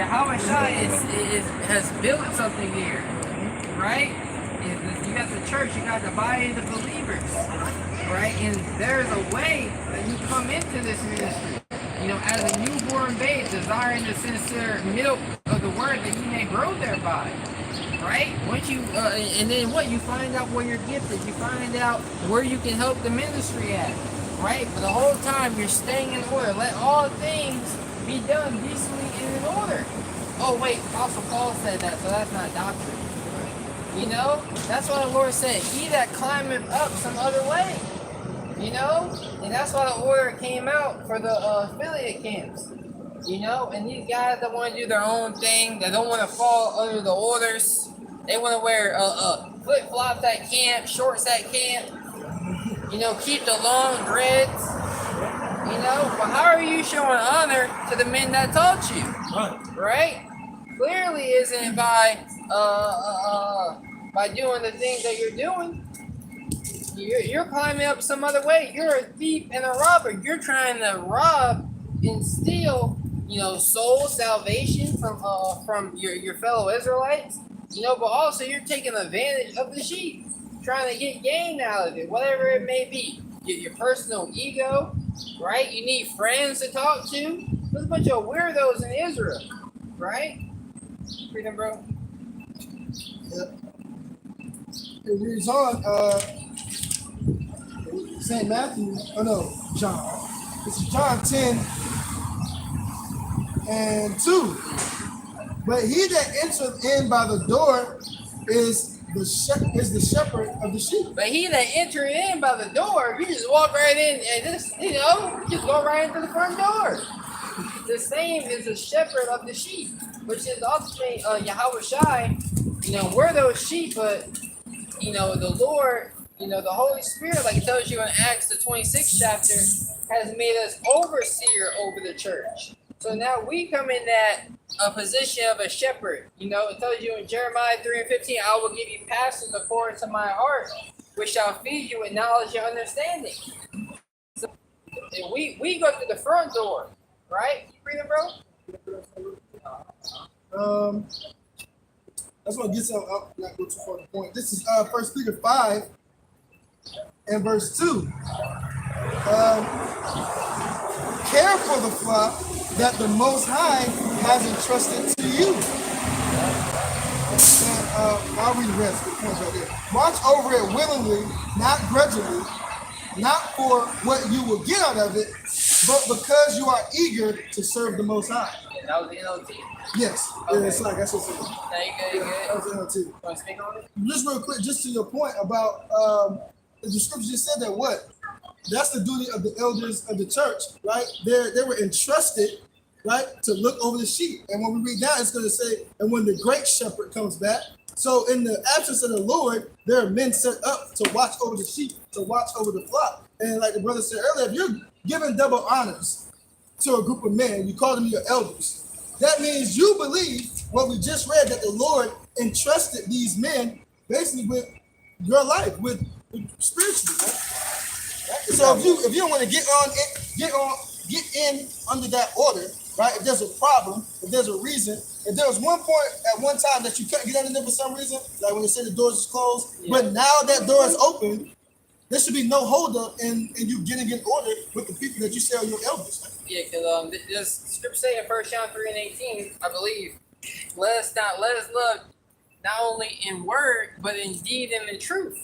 Yahweh Shai has built something here, right? You got the church, you got the body of the believers, right? And there's a way that you come into this ministry, as a newborn babe, desiring the sincere milk of the word that you may grow thereby, right? Once you, and then what? You find out where you're gifted. You find out where you can help the ministry at, right? But the whole time you're staying in order. Let all things be done decently and in order. Oh wait, Apostle Paul said that, so that's not doctrine. That's why the Lord said, he that climbeth up some other way. And that's why the order came out for the affiliate camps. And these guys that want to do their own thing, that don't want to fall under the orders, they want to wear flip-flops at camp, shorts at camp, keep the long dreads, but how are you showing honor to the men that taught you? Right? Clearly isn't by doing the things that you're doing. You're climbing up some other way. You're a thief and a robber. You're trying to rob and steal, soul salvation from your fellow Israelites. But also you're taking advantage of the sheep, trying to get gain out of it, whatever it may be. Your personal ego, right? You need friends to talk to. There's a bunch of weirdos in Israel, right? Freedom, bro. Yep. It reads on, St. Matthew, John. This is John 10 and 2. But he that entereth in by the door is the shepherd of the sheep. But he that entereth in by the door, you just walk right in and just go right into the front door. The same is the shepherd of the sheep, which is ultimately Yahweh Shai. We're those sheep, but the Lord, the Holy Spirit, like it tells you in Acts the 26th chapter, has made us overseer over the church. So now we come in that position of a shepherd. It tells you in Jeremiah 3 and 15, I will give you pastors according to my heart, which shall feed you with knowledge and understanding. So we go through the front door, right? You breathing, bro? I just want to get some up, not go too far to the point. This is 1 Peter 5 and verse 2. Care for the flock that the Most High has entrusted to you. And I'll read the rest of the points right there. Watch over it willingly, not grudgingly, not for what you will get out of it, but because you are eager to serve the Most High. That was the NLT? Yes. Okay. Yeah, it's like that's what's Now you good? That was the NLT. You want to speak on it? Just real quick, just to your point about the scripture just said that what? That's the duty of the elders of the church, right? They were entrusted, right, to look over the sheep. And when we read that, it's going to say, and when the great shepherd comes back. So in the absence of the Lord, there are men set up to watch over the sheep, to watch over the flock. And like the brother said earlier, if you're giving double honors to a group of men, you call them your elders. That means you believe what we just read, that the Lord entrusted these men basically with your life, with spiritually. Right? So if you don't want to get in under that order, right? If there's a problem, if there's a reason, if there was one point at one time that you couldn't get under there for some reason, like when they said the doors is closed, but now that door is open, there should be no hold up in you getting in order with the people that you say are your elders. Yeah, because this scripture say in 1 John 3 and 18, I believe, let us love not only in word, but in deed and in truth.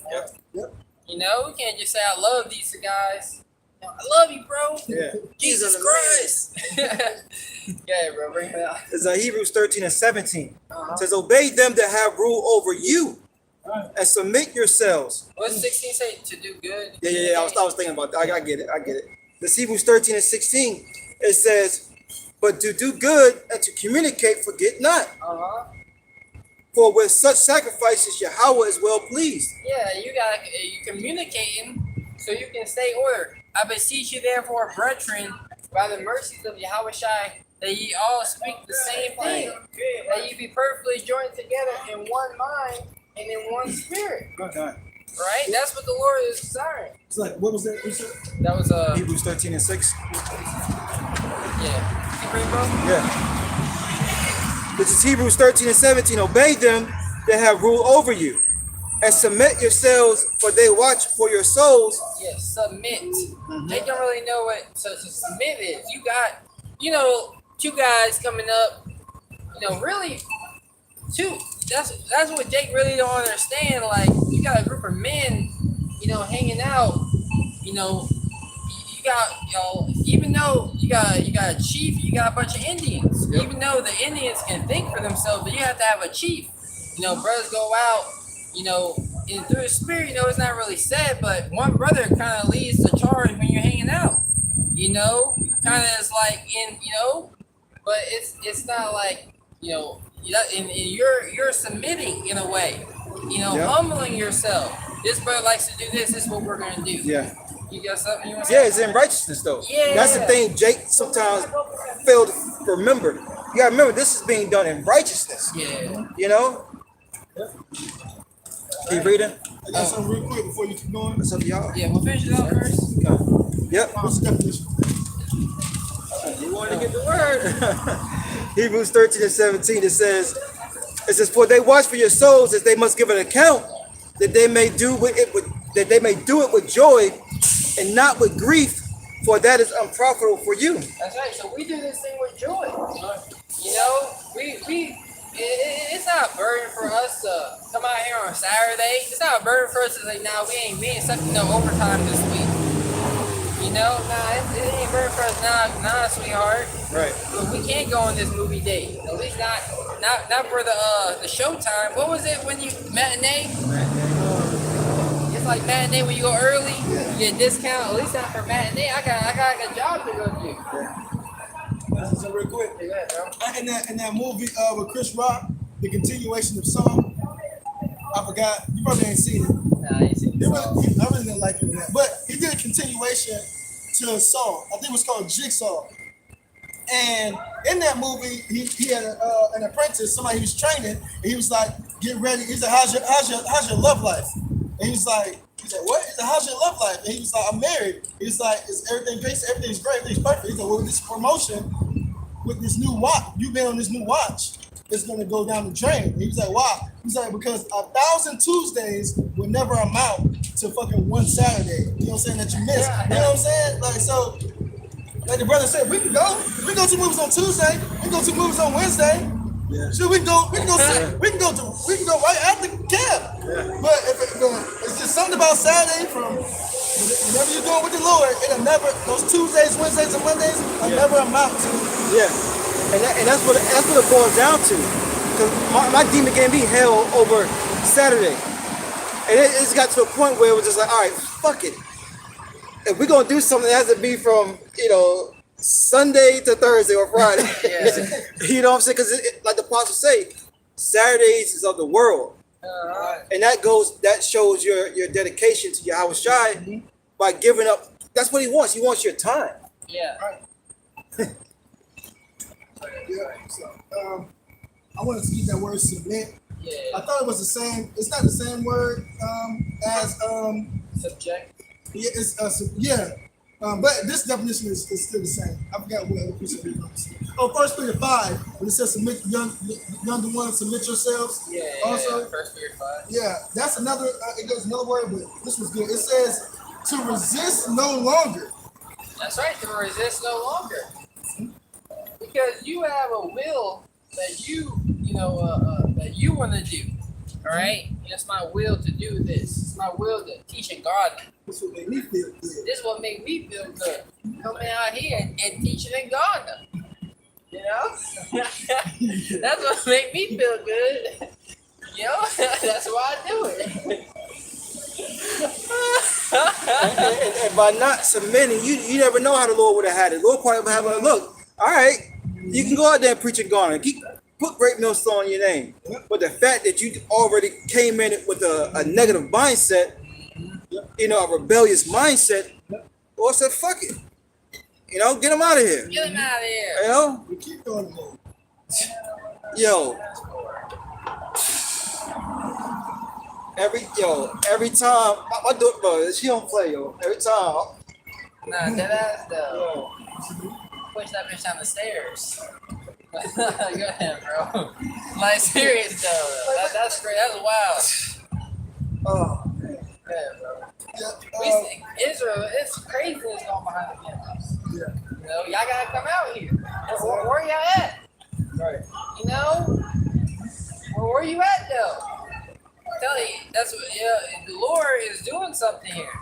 Yep. We can't just say, I love these guys. I love you, bro. Yeah. Jesus Christ. Yeah, bro, bring it out. It's Hebrews 13 and 17. It says, obey them that have rule over you, and submit yourselves. What's 16 say? To do good? Yeah. I was thinking about that. I get it. This Hebrews 13 and 16, it says, but to do good and to communicate, forget not. For with such sacrifices, Yahweh is well pleased. Yeah, you communicating so you can stay order. I beseech you therefore, brethren, by the mercies of Yahweh Shai, that ye all speak the same thing, that ye be perfectly joined together in one mind and in one spirit. Okay. Right? That's what the Lord is desiring. It's like, what was that? That was Hebrews 13 and 6. Yeah. You agree, bro? Yeah. This is Hebrews 13 and 17. Obey them that have rule over you, and submit yourselves, for they watch for your souls. Yes, submit. They don't really know what so submit is. You got, you know, two guys coming up, you know, really two. That's what Jake really don't understand. Like, you got a group of men, you know, hanging out, you know. You got, you know, even though you got a chief, you got a bunch of Indians. Yep. Even though the Indians can think for themselves, but you have to have a chief. You know, brothers go out, you know, and through the spirit, you know, it's not really said, but one brother kind of leads the charge when you're hanging out. You know, kind of is like in, you know, but it's not like, you know, and you're submitting in a way, you know, humbling yourself. This brother likes to do this. This is what we're gonna do. Yeah. You got something you want to say? Yeah, it's in righteousness though. Yeah. That's the thing Jake sometimes failed to remember. You gotta remember this is being done in righteousness. Yeah. You know? Keep reading. I got something real quick before you keep going. What's up, y'all? Yeah, we'll finish it up first. Yep. What's the definition? You want to get the word? Hebrews 13 and 17, it says, for they watch for your souls as they must give an account, that they may do it with joy and not with grief, for that is unprofitable for you. That's right. So we do this thing with joy. You know, it's not a burden for us to come out here on Saturday. It's not a burden for us to say, nah, we ain't accepting no overtime this week. You know, nah, it ain't a burden for us, nah, sweetheart. Right. But we can't go on this movie date. At least not for the showtime. What was it when you matinee? It's like matinee when you go early, you get a discount. At least not for matinee. I got a job to go do. That's real quick. Yeah, bro. In that movie with Chris Rock, the continuation of Song, I forgot. You probably ain't seen it. Nah, I ain't seen it. I really didn't like it, but he did a continuation to a song. I think it was called Jigsaw. And in that movie, he had an apprentice, somebody he was training, and he was like, "Get ready." He said, "How's your love life?" And he said, "What?" He said, "How's your love life?" And he was like, "I'm married." He was like, "Is everything great? Everything's great. Everything's perfect." He said, "Well, with this promotion, with this new watch, you've been on this new watch, it's gonna go down the drain." And he was like, "Why?" He's like, "Because 1,000 Tuesdays will never amount to fucking one Saturday." You know what I'm saying? That you missed. You know what I'm saying? Like, so, like the brother said, we can go to movies on Tuesday. We can go to movies on Wednesday. Yeah. So we can go right after camp. Yeah. But it's just something about Saturday from whatever you're doing with the Lord, it'll never, those Tuesdays, Wednesdays, and Mondays will never amount to. Yeah. And that's what it boils down to. Because my demon gave me hell over Saturday. And it's got to a point where it was just like, all right, fuck it. If we're going to do something, it has to be from, you know, Sunday to Thursday or Friday. Yeah. You know what I'm saying? Because like the apostles say, Saturdays is of the world. And that shows your dedication to Yahweh Shai by giving up. That's what he wants. He wants your time. Yeah. Yeah. So, I wanted to keep that word submit. Yeah. I thought it was the same. It's not the same word as subject. Yeah, it's but this definition is still the same. I forgot what other piece of it was. Oh, 1 Peter 5, when it says submit young ones, submit yourselves. Yeah. Also, 1 Peter 5. Yeah, that's another. It goes another word, but this was good. It says to resist no longer. That's right. To resist no longer. Because you have a will that you want to do. All right, it's my will to do this. It's my will to teach and garden. This will make me feel good. This is what make me feel good. Coming out here and teaching and gardening. You know, that's what make me feel good. You know, that's why I do it. and by not submitting, you never know how the Lord would have had it. The Lord probably would have had, look, all right, you can go out there and preach and garden. Put great millstone on your name. But the fact that you already came in it with a negative mindset, you know, a rebellious mindset, Lord said, fuck it. You know, get him out of here. Get him out of here. You know? We keep doing it. Yo. Every time, my daughter, bro, she don't play, yo. Every time. Nah, that ass though. Push that bitch down the stairs. Go ahead, bro. Like serious though. That's great. That's wild. Oh, Go ahead, bro. yeah. We see Israel, it's craziness going behind the cameras. Yeah. You know, y'all gotta come out here. Where y'all at? Right. You know? Where you at though? Tell you, that's what, yeah, the Lord is doing something here.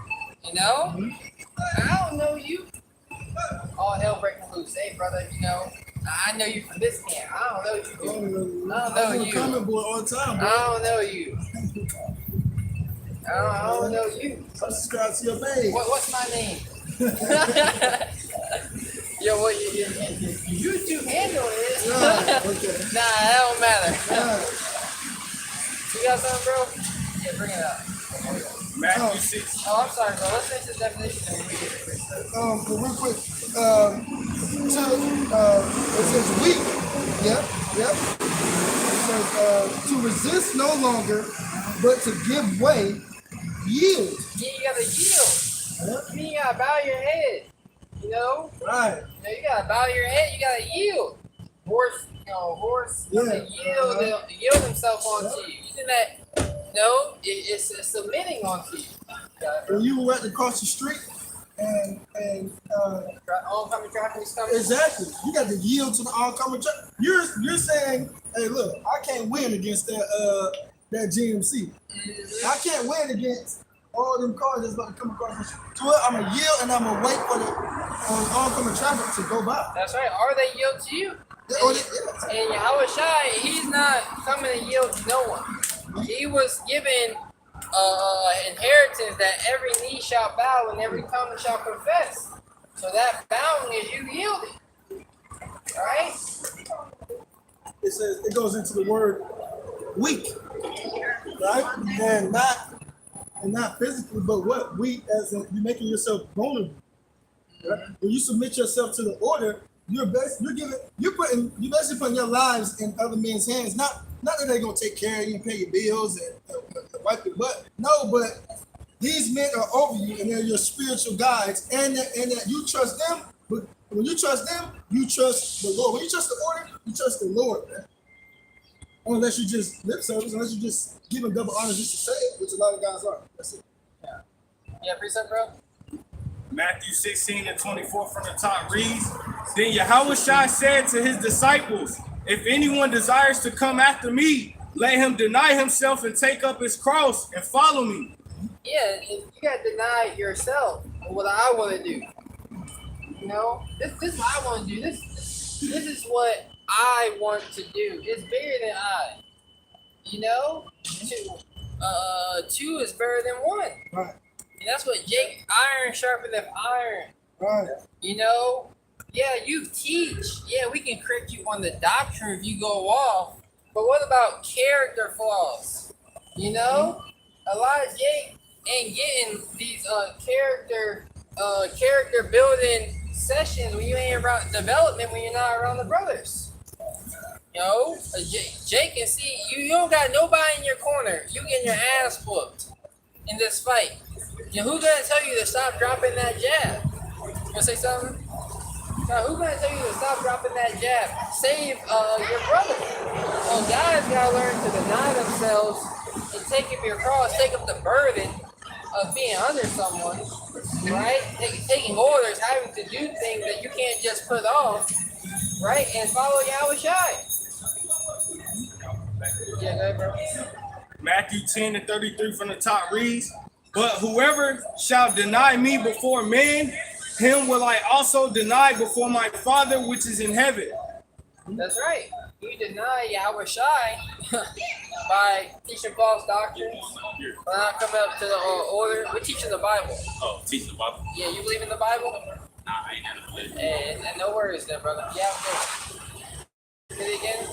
You know? I don't know you. All hell breaking loose. Hey, brother, you know, I know you from this camp. I don't know you. I don't know I'm you. comment board all the time, bro. I don't know you. I don't know you. Subscribe to your page. What's my name? Yo, what you YouTube handle is? Right, okay. Nah, that don't matter. Right. You got something, bro? Yeah, bring it up. Matthew 6. Oh, I'm sorry, bro. Let's finish this definition and we get it quick. But real quick, it says weak. Yep. It says to resist no longer, but to give way, yield. Yeah, you gotta yield. Yep. You mean you gotta bow your head. You know? Right. You know, you gotta bow your head, you gotta yield. Horse Yeah. they yield himself onto you. Isn't that, no, it's submitting onto you. When you were at the cross the street and Oncoming traffic is coming. exactly, you got to yield to the oncoming traffic. You're saying, hey, look, I can't win against that GMC. I can't win against all them cars that's about to come across the street. So I'm gonna yield and I'm gonna wait for the oncoming traffic to go by. That's right. Or they yield to you. Yeah. And Yahweh Shai, he's not coming to yield to no one. He was given inheritance that every knee shall bow and every tongue shall confess. So that bowing is you yielding. Right? It says it goes into the word weak, right? And not physically, but what weak as in you're making yourself vulnerable. Right? When you submit yourself to the order, you're basically putting your lives in other men's hands. Not that they're gonna take care of you and pay your bills and wipe your butt. No, but these men are over you and they're your spiritual guides, and that you trust them. But when you trust them, you trust the Lord. When you trust the order, you trust the Lord, man. Unless you just lip service, unless you just give them double honors just to say it, which a lot of guys are. That's it. Yeah, precept, bro? Matthew 16:24 from the top reads, Then Yahweh Shai said to his disciples, If anyone desires to come after me, let him deny himself and take up his cross and follow me. Yeah, you gotta deny yourself what I want to do. You know, this is what I want to do. This is what I want to do. It's bigger than I. You know, two is better than one. Right. And that's what iron sharpeneth iron. Right. You know, yeah, you teach. Yeah, we can correct you on the doctrine if you go off. But what about character flaws? You know, a lot of Jake ain't getting these character building sessions when you ain't around development, when you're not around the brothers. You know, Jake can see you don't got nobody in your corner. You getting your ass whooped in this fight. You know, who's gonna tell you to stop dropping that jab? You wanna say something? Now, who's gonna tell you to stop dropping that jab? Save your brother. Well, guys gotta learn to deny themselves and take up your cross, take up the burden of being under someone, right? Taking orders, having to do things that you can't just put off, right? And follow Yahweh Shai. Yeah, go ahead, bro. Matthew 10:33 from the top reads, But whoever shall deny me before men, him will I also deny before my Father which is in heaven. That's right. You deny Yahweh Shai by teaching false doctrines, by not coming up to the order. We're teaching the Bible. Oh, teach the Bible. Yeah, you believe in the Bible? Nah, I ain't never believed. And no worries then, brother. Yeah, say it again.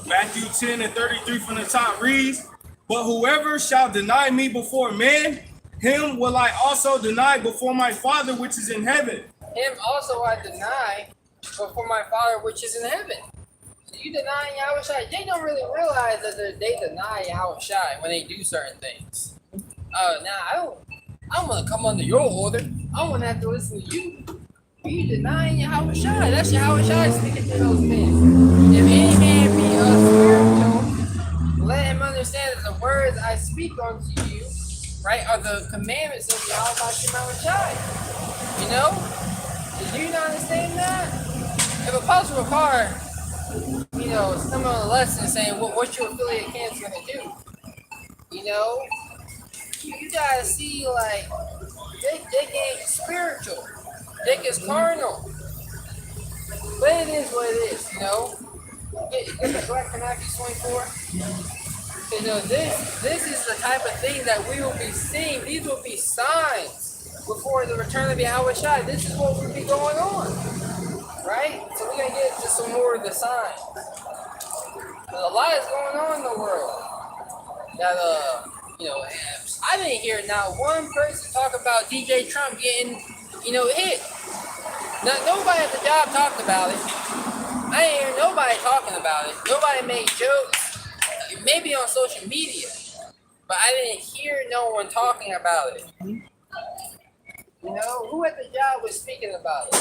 Matthew 10:33 from the top reads, But whoever shall deny me before men, him will I also deny before my Father which is in heaven. Him also I deny before my Father which is in heaven. So you deny Yahweh Shai. They don't really realize that they deny Yahweh Shai when they do certain things. I don't want to come under your order. I want to have to listen to you. You denying Yahweh Shai. That's Yahweh Shai speaking to those men. If any man be spiritual, let him understand that the words I speak unto you, right, are the commandments of Yahweh Shai. You know? Did you not understand that? If Apostle Ricard, some of the lesson saying what your affiliate camp's gonna do, you gotta see like they get spiritual, they get carnal, but it is what it is, Get the black Matthew 24. This is the type of thing that we will be seeing. These will be signs before the return of Yahweh Shai. This is what will be going on, right? So we're gonna get to some more of the signs. There's a lot is going on in the world that I didn't hear not one person talk about DJ Trump getting hit. Nobody at the job talked about it. I didn't hear nobody talking about it. Nobody made jokes, maybe on social media, but I didn't hear no one talking about it. Who at the job was speaking about it?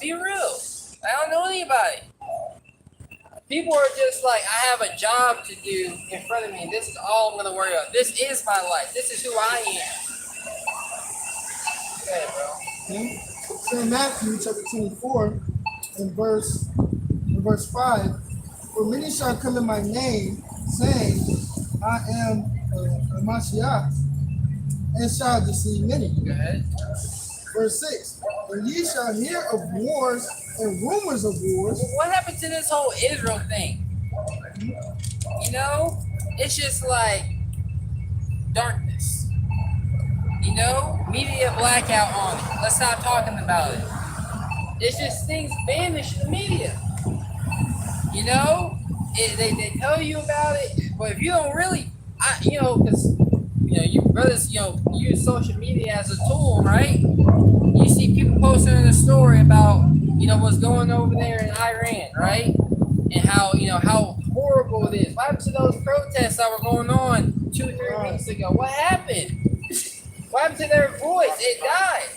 Be real. I don't know anybody. People are just like, I have a job to do in front of me. This is all I'm going to worry about. This is my life. This is who I am. Go ahead, bro. So in Matthew chapter 24 and verse 5, for many shall come in my name, saying, I am a Mashiach, and shall deceive many. Go ahead. Verse 6, and ye shall hear of wars and rumors of wars. What happened to this whole Israel thing? It's just like darkness. Media blackout on it. Let's stop talking about it. It's just things vanish in the media. They tell you about it, but if you don't really, because you brothers, use social media as a tool, right? You see people posting in a story about, what's going over there in Iran, right? And how horrible it is. What happened to those protests that were going on 2-3 weeks ago? What happened? What happened to their voice? It died.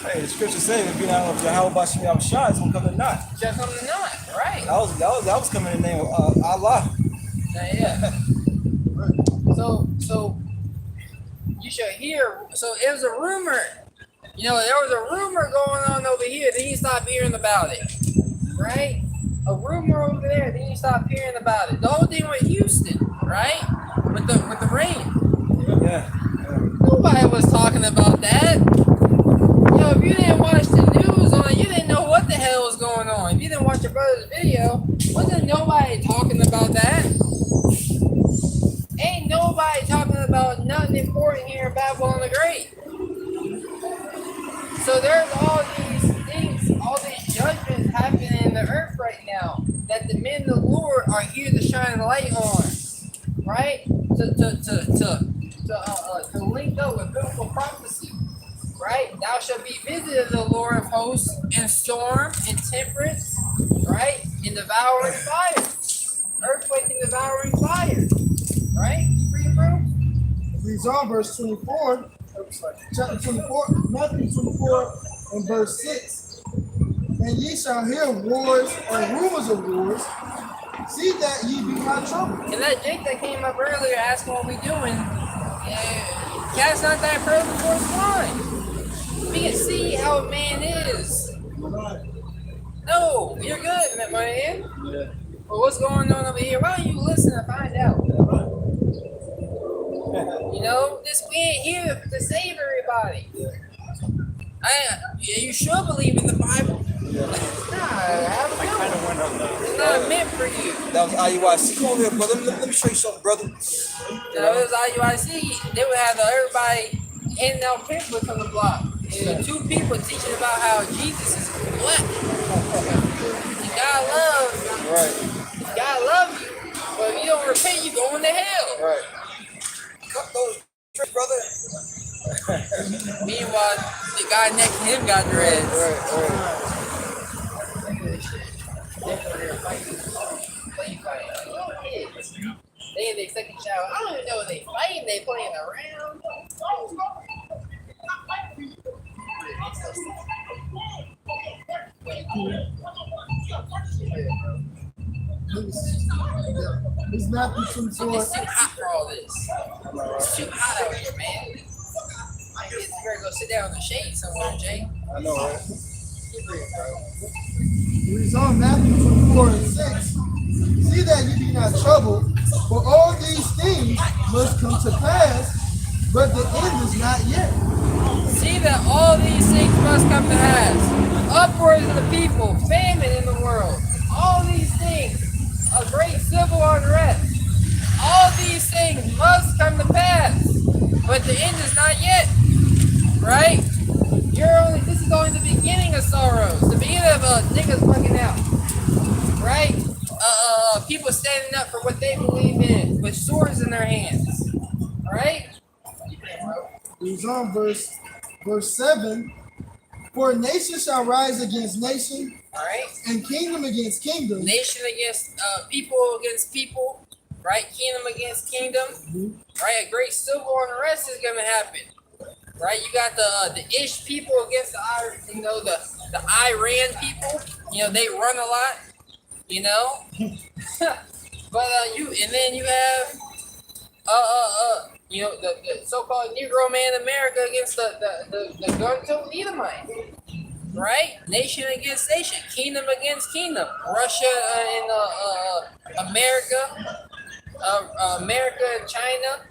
Hey, the scripture says, if you're not of Yahweh Shai, it's gonna come to naught. Just come to naught, right? That was coming in the name of Allah. Yeah. So you should hear. So it was a rumor. There was a rumor going on over here. Then you stop hearing about it, right? A rumor over there. Then you stop hearing about it. The whole thing with Houston, right? With the rain. Yeah. Nobody was talking about that. If you didn't watch the news on it, you didn't know what the hell was going on. If you didn't watch your brother's video, wasn't nobody talking about that. Ain't nobody talking about nothing important here in Babylon the Great. So there's all these things, all these judgments happening in the earth right now that the men of the Lord are here to shine a light on, right? To link up with biblical prophecy. Right? Thou shalt be visited, the Lord of hosts, in storm, in temperance, right? In devouring fire. Earthquake and devouring fire. Right? You read, bro? Reads on verse 24, chapter 24, Matthew 24 and verse 6. And ye shall hear wars and rumors of wars. See that ye be not troubled. And that Jake that came up earlier asking what we doing, cast not thy prayer before swine. We can see how a man is. No, you're good, my man. Yeah. But what's going on over here? Why don't you listen and find out? We ain't here to save everybody. You should believe in the Bible. It's not meant for you. That was IUIC. Come over here, brother. Let me show you something, brother. That was IUIC. They would have everybody handing out pamphlets on the block. And 2 people teaching about how Jesus is black. God love you. But if you don't repent, you going to hell. Right. Cut those tricks, brother. Meanwhile, the guy next to him got dreads. Right. Look at this shit. They're fighting. They in their second shower. I don't even know if they fighting. They playing around. It's Matthew 24. It's too hot for all this. It's too hot out here, man. You better go sit down in the shade somewhere, Jay. I know, right? It's on Matthew 24 and 6. See that you be not troubled, for all these things must come to pass, but the end is not yet. See that all these things must come to pass. Upwards of the people, famine in the world. All these things, a great civil unrest. All these things must come to pass, but the end is not yet. Right? This is only the beginning of sorrows, the beginning of niggas fucking out. Right? People standing up for what they believe in with swords in their hands. Right? It's on verse 7. For nation shall rise against nation, Right? and kingdom against kingdom. Nation against people against people, right? Kingdom against kingdom, right? A great civil unrest is gonna happen, right? You got the Ish people against the Iran people. They run a lot, but then you have the so-called Negro man America against the gun-toting Edomite. Right? Nation against nation, kingdom against kingdom. Russia and America, America and China,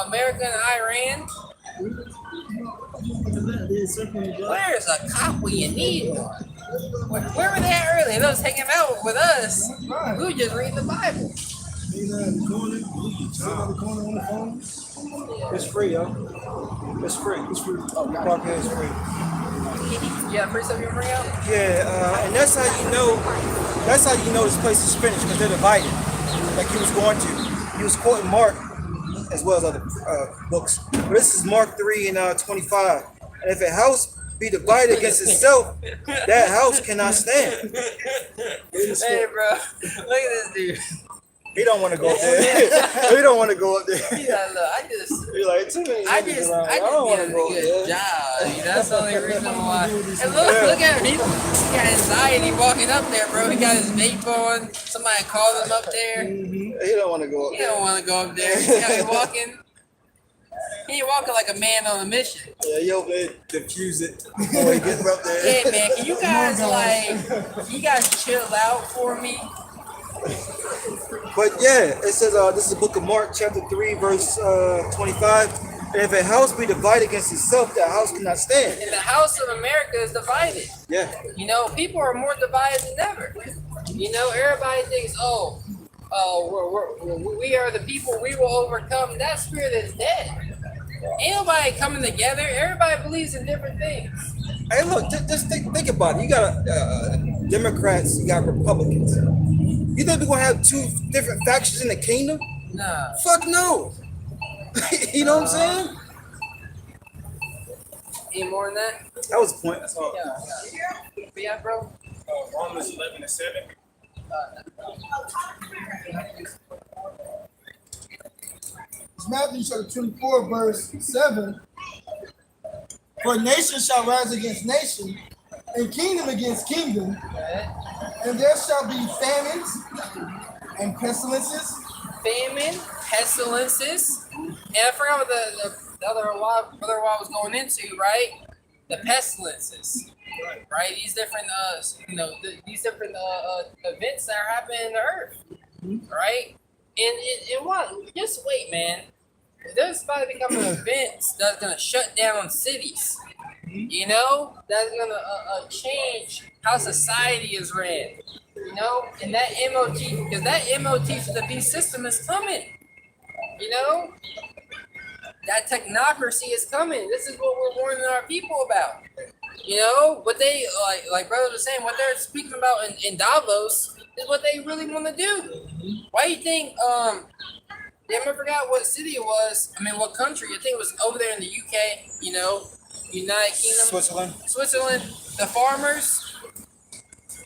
America and Iran. Where's a cop when you need one? Where were they at earlier? They was hanging out with us. We were just reading the Bible. It's free, yo. It's free. It's free. Oh, park here is free. Yeah, free stuff you bring out? Yeah, and that's how you know. That's how you know this place is finished, because they're divided. Like he was going to. He was quoting Mark as well as other books. But this is Mark 3 and 25. And if a house be divided against itself, that house cannot stand. Hey, bro, look at this dude. He don't want to go up there. He don't want to go up there. Yeah, look, He's like, too many I niggas just around. did don't want a to go up good there. job. That's the only reason why. And look at him. He got anxiety walking up there, bro. He got his vape on. Somebody called him up there. He don't want to go up He there. don't want to go up there. He's walking. He ain't walking like a man on a mission. Yeah, he over there diffuse it before he gets up there. Hey, man, can you guys chill out for me? But yeah, it says this is the book of Mark, chapter 3, verse 25. And if a house be divided against itself, that house cannot stand. And the house of America is divided. Yeah. People are more divided than ever. Everybody thinks, we are the people, we will overcome. That spirit is dead. Ain't nobody coming together. Everybody believes in different things. Hey, look, just think about it. You got Democrats, you got Republicans. You think we're gonna have two different factions in the kingdom? Nah. Fuck no. You know what I'm saying? Any more than that? That was the point. That's all. Yeah, bro. Romans 11 and 7. It's Matthew chapter 24, verse 7. For nation shall rise against nation, and kingdom against kingdom, and there shall be famines and pestilences. Famine, pestilences, and I forgot what the other one was going into, right? The pestilences, right? These different, these different events that are happening in the earth, right? And what? Just wait, man. There's about to become an event that's gonna shut down cities. That's gonna change how society is ran. And that MOT, because that MOT to the beast system is coming. That technocracy is coming. This is what we're warning our people about. What they like brother was saying, what they're speaking about in Davos is what they really want to do. Why do you think I forgot what city it was. I mean, what country? I think it was over there in the UK, United Kingdom. Switzerland. The farmers.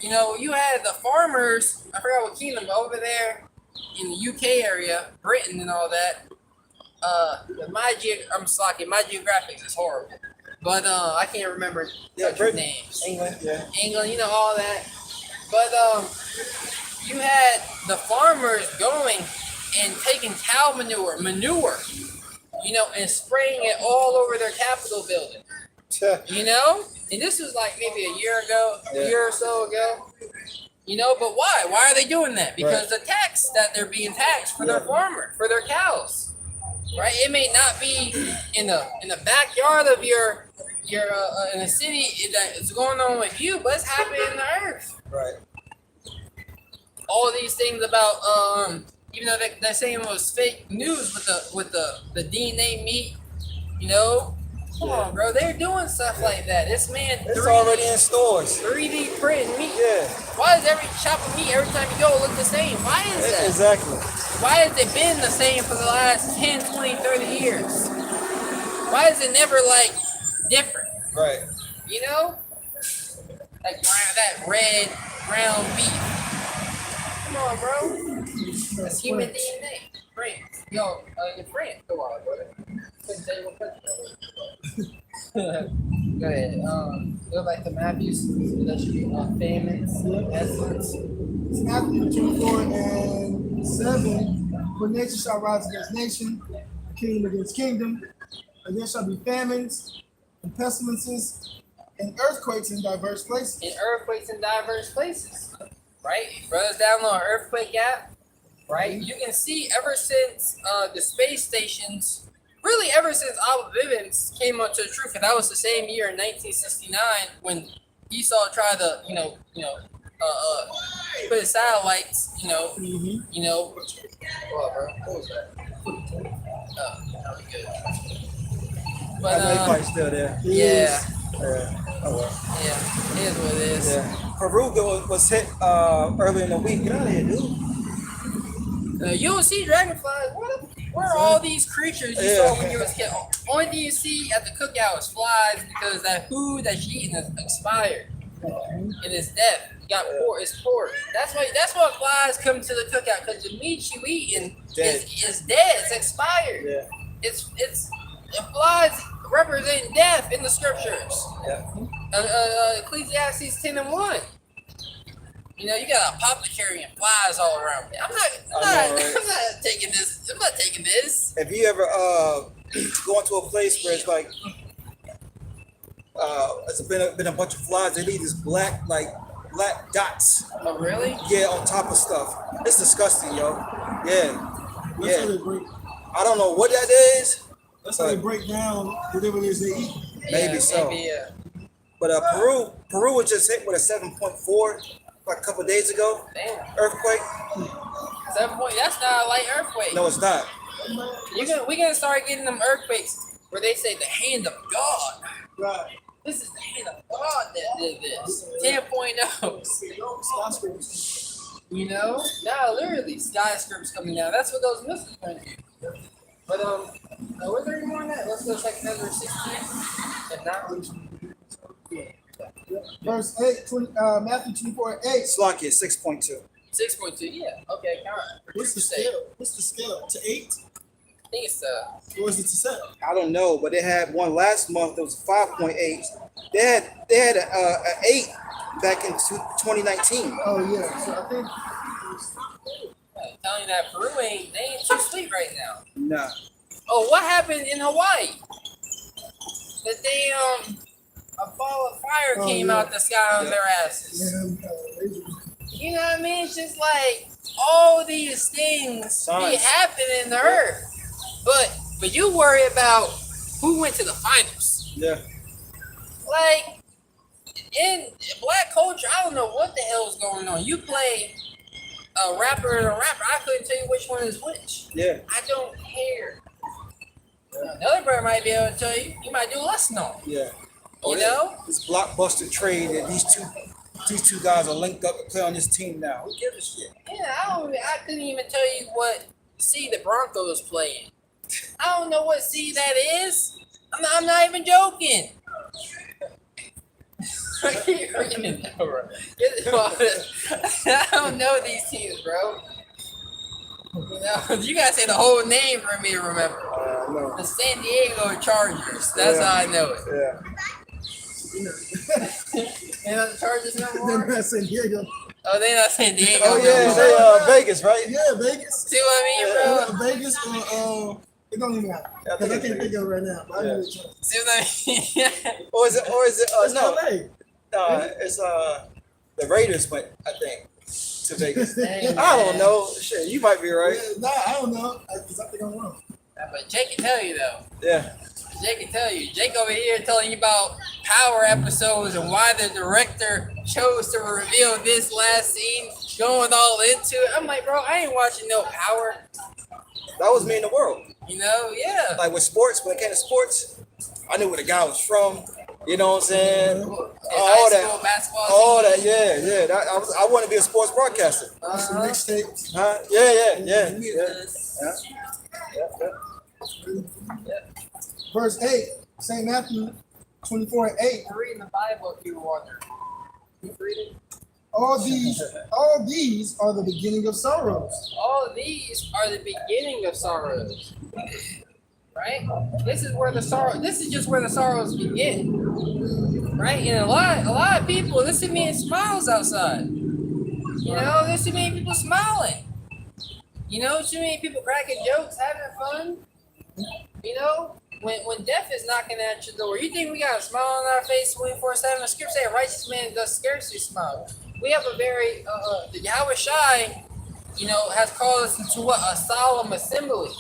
You had the farmers, I forgot what kingdom, but over there in the UK area, Britain and all that. My geographics is horrible. But I can't remember country names. England, yeah. England, you know, all that. But you had the farmers going and taking cow manure, you know, and spraying it all over their Capitol building. You know? And this was like maybe a year or so ago. You know, but why? Why are they doing that? Because the tax that they're being taxed for their farmer, for their cows. Right? It may not be in the backyard of your in a city that is going on with you, but it's happening in the earth. Right. All these things about even though they're saying it was fake news with the DNA meat, you know. Come on, bro. They're doing stuff like that. This man, It's already in stores. 3D printing meat. Yeah. Why does every chop of meat every time you go look the same? Why is that? Exactly. Why has it been the same for the last 10, 20, 30 years? Why is it never like different? Right. You know? Like that red brown beef. Come on, bro. That's human DNA. France. Yo, your France. Go on, brother. Couldn't tell you what country that was. Go ahead. Go back to Matthew's. That should be famines, pestilence. It's Matthew 24 and 7. For nation shall rise against nation, kingdom against kingdom, and there shall be famines and pestilences and earthquakes in diverse places. In earthquakes in diverse places. Right? Brothers download an earthquake app. Right? You can see ever since the space stations, really ever since Albert Vivens came up to the truth, and that was the same year in 1969 when Esau tried to, put his satellites, What, bro? What was that? That was good. But That fight still there. yeah. Oh well. Yeah, it is what it is. Yeah. Peru was hit earlier in the week. Get out of here, dude. You don't see dragonflies. Where are all these creatures you saw when you was a kid? Only thing you see at the cookout is flies because that food that you eating is expired and it's dead. You got it's pork. That's why flies come to the cookout because the meat you eating is dead. It's expired. Yeah. It's the flies represent death in the scriptures. Yeah. Ecclesiastes 10:1. You know, you got apothecary and flies all around me. I'm not taking this. I'm not taking this. Have you ever gone to a place where it's like it's been a bunch of flies? They leave this black dots. Oh, really? Yeah, on top of stuff. It's disgusting, yo. Yeah. That's how they break. I don't know what that is. That's how they break down whatever it is they eat. Maybe so. Maybe, But Peru was just hit with a 7.4 like a couple of days ago. Damn. Earthquake. 7 point. That's not a light earthquake. No, it's not. We gonna start getting them earthquakes where they say the hand of God. Right. This is the hand of God that did this. 10.0. Skyscrapers. You know? Now literally skyscrapers coming down. That's what those missiles are gonna do. But was there any more on that? Let's go check Ezra 16. If not, Verse 8, Matthew 24 8. Slocky is 6.2. 6.2. Yeah. Okay. All right. What's the scale? What's the scale? To 8? I think it's Or is it to 7? I don't know, but they had one last month that was 5.8. They had a 8 back in 2019. Oh yeah. So I think I'm telling you that Peru they ain't too sweet right now. Nah. Oh, what happened in Hawaii? That they a ball of fire came out the sky on their asses. You know what I mean? It's just like all these things be happening in the earth. But you worry about who went to the finals. Yeah. Like in black culture, I don't know what the hell is going on. You play a rapper and a rapper, I couldn't tell you which one is which. Yeah. I don't care. Another brother might be able to tell you. You might do less know. Yeah. You know? This blockbuster trade that these two guys are linked up to play on this team now. Who gives a shit? Yeah, I couldn't even tell you what seed the Broncos playing. I don't know what seed that is. I'm not even joking. I don't know these teams, bro. You gotta say the whole name for me to remember. No. The San Diego Chargers. That's how I know it. Yeah. You know, They not charges no they're more? not San Diego. Oh, they not San Diego. Oh no yeah, more. they Vegas, right? Yeah, Vegas. See what I mean, bro? Vegas or it don't even matter. Yeah, I Because I think can't it's think of it right now. But I know which one. See what I mean? Or is it It's no, LA. it's the Raiders went, I think, to Vegas. Dang, I don't man. know. Shit, you might be right. Yeah, nah, I don't know. Because I think I'm wrong. But Jake can tell you though. Yeah. Jake can tell you. Jake over here telling you about Power episodes and why the director chose to reveal this last scene, going all into it. I'm like, bro, I ain't watching no Power. That was me in the world. You know, yeah. Like with sports, when it came to sports, I knew where the guy was from. You know what I'm saying? And All high school that. basketball All team. that, yeah. I want to be a sports broadcaster. Some mixtapes. Huh? Yeah. Verse 8, St. Matthew 24 and 8. I'm reading the Bible if you wonder. Keep reading. All these are the beginning of sorrows. All these are the beginning of sorrows. Right? This is just where the sorrows begin. Right? And a lot of people, there's too many smiles outside. You know, there's too many people smiling. You know, too many people cracking jokes, having fun. You know, when death is knocking at your door, you think we got a smile on our face 24/7? The scripture says, "A righteous man does scarcely smile." We have a very the Yahweh Shai, you know, has called us into what? A solemn assembly,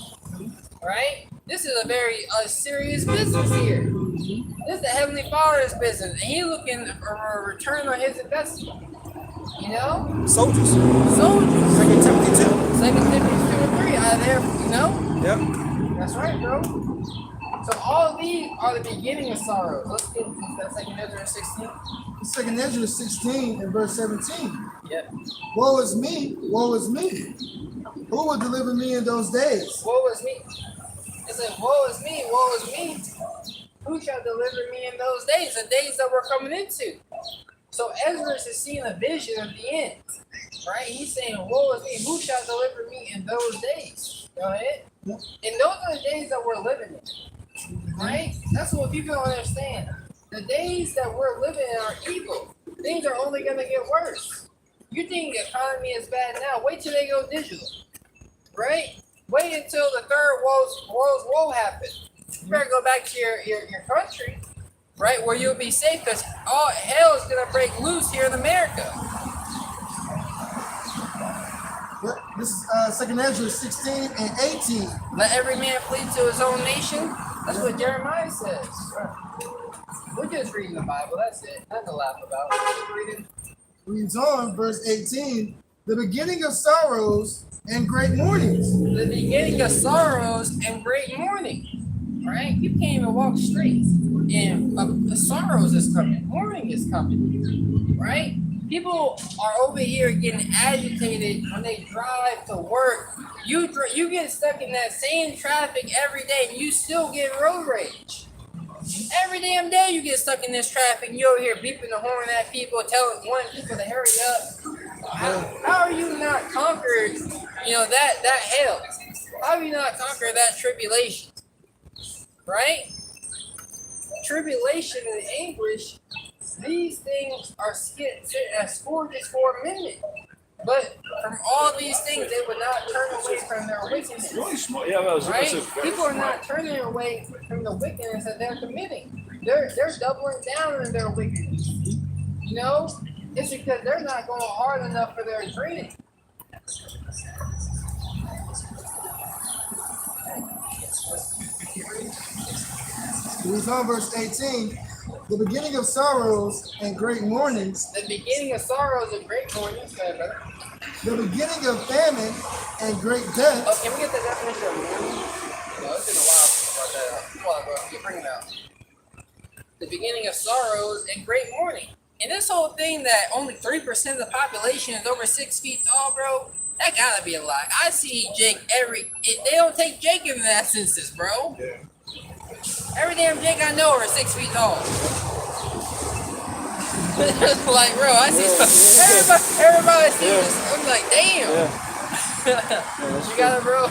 right? This is a very serious business here. This is the Heavenly Father's business, and He's looking for a return on His investment. You know, Soldiers. 2 Timothy 2. Timothy 2 and 3 out of there. You know, Yep. that's right, bro. So all of these are the beginning of sorrows. Let's get into that 2 Ezra 16. 2 Ezra 16 and verse 17. Yep. Woe is me, woe is me. Who will deliver me in those days? Woe is me. It says, woe is me, woe is me. Who shall deliver me in those days? The days that we're coming into. So Ezra is seeing a vision of the end. Right? He's saying, woe is me. Who shall deliver me in those days? Go ahead. And those are the days that we're living in. Right? That's what people don't understand. The days that we're living in are evil. Things are only going to get worse. You think the economy is bad now? Wait till they go digital. Right? Wait until the third world's war happens. You better go back to your country, right, where you'll be safe, because all hell is going to break loose here in America. This is 2 Ezra 16 and 18. Let every man flee to his own nation. That's what Jeremiah says. We're just reading the Bible. That's it. Nothing to laugh about. Keep reading. Reads on, verse 18. The beginning of sorrows and great mournings. The beginning of sorrows and great mourning. Right? You can't even walk straight. And sorrows is coming. Mourning is coming. Right? People are over here getting agitated when they drive to work. You get stuck in that same traffic every day and you still get road rage. Every damn day you get stuck in this traffic and you're over here beeping the horn at people, wanting people to hurry up. How are you not conquered, that hell? How have you not conquered that tribulation? Right? Tribulation and anguish, these things are scourges for a minute. But from all these things, they would not turn away from their wickedness. Right? People are not turning away from the wickedness that they're committing. They're doubling down on their wickedness. You know? It's because they're not going hard enough for their training. Reads on, verse 18. The beginning of sorrows and great mournings. The beginning of sorrows and great mournings. Brother. The beginning of famine and great death. Oh, can we get the definition of mourning? No, it's been a while since I brought that up. Come on, bro. You bring it out. The beginning of sorrows and great mourning. And this whole thing that only 3% of the population is over 6 feet tall, bro, that gotta be a lie. I see Jake they don't take Jake in that census, bro. Yeah. Every damn Jake I know are 6 feet tall. Like, bro, I see everybody sees this. I'm like, damn. You got it, bro?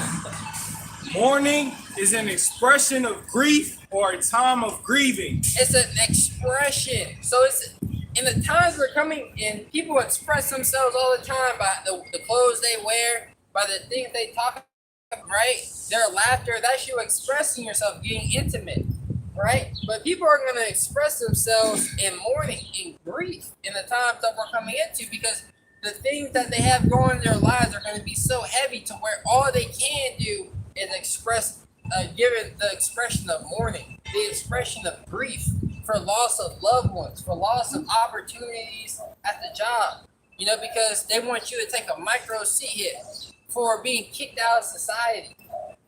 Mourning is an expression of grief or a time of grieving. It's an expression. So it's in the times we're coming in, people express themselves all the time by the clothes they wear, by the things they talk about, right? Their laughter, that's you expressing yourself, getting intimate, right? But people are going to express themselves in mourning, in grief, in the times that we're coming into, because the things that they have going in their lives are going to be so heavy to where all they can do is express, given the expression of mourning, the expression of grief for loss of loved ones, for loss of opportunities at the job, because they want you to take a micro C hit for being kicked out of society,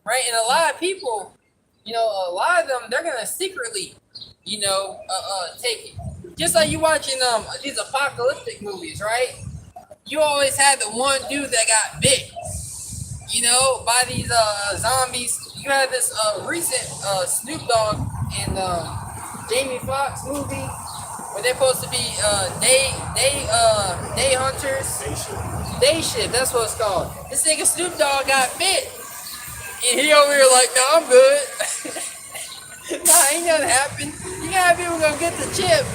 right? And a lot of people, a lot of them, they're going to secretly, take it. Just like you watching these apocalyptic movies, right? You always had the one dude that got bit, by these zombies. You had this recent Snoop Dogg and Jamie Foxx movie where they're supposed to be day hunters. Day shift, that's what it's called. This nigga Snoop Dogg got bit, and he over here like, "No, I'm good." Nah, ain't nothing happened. You got people gonna get the chip,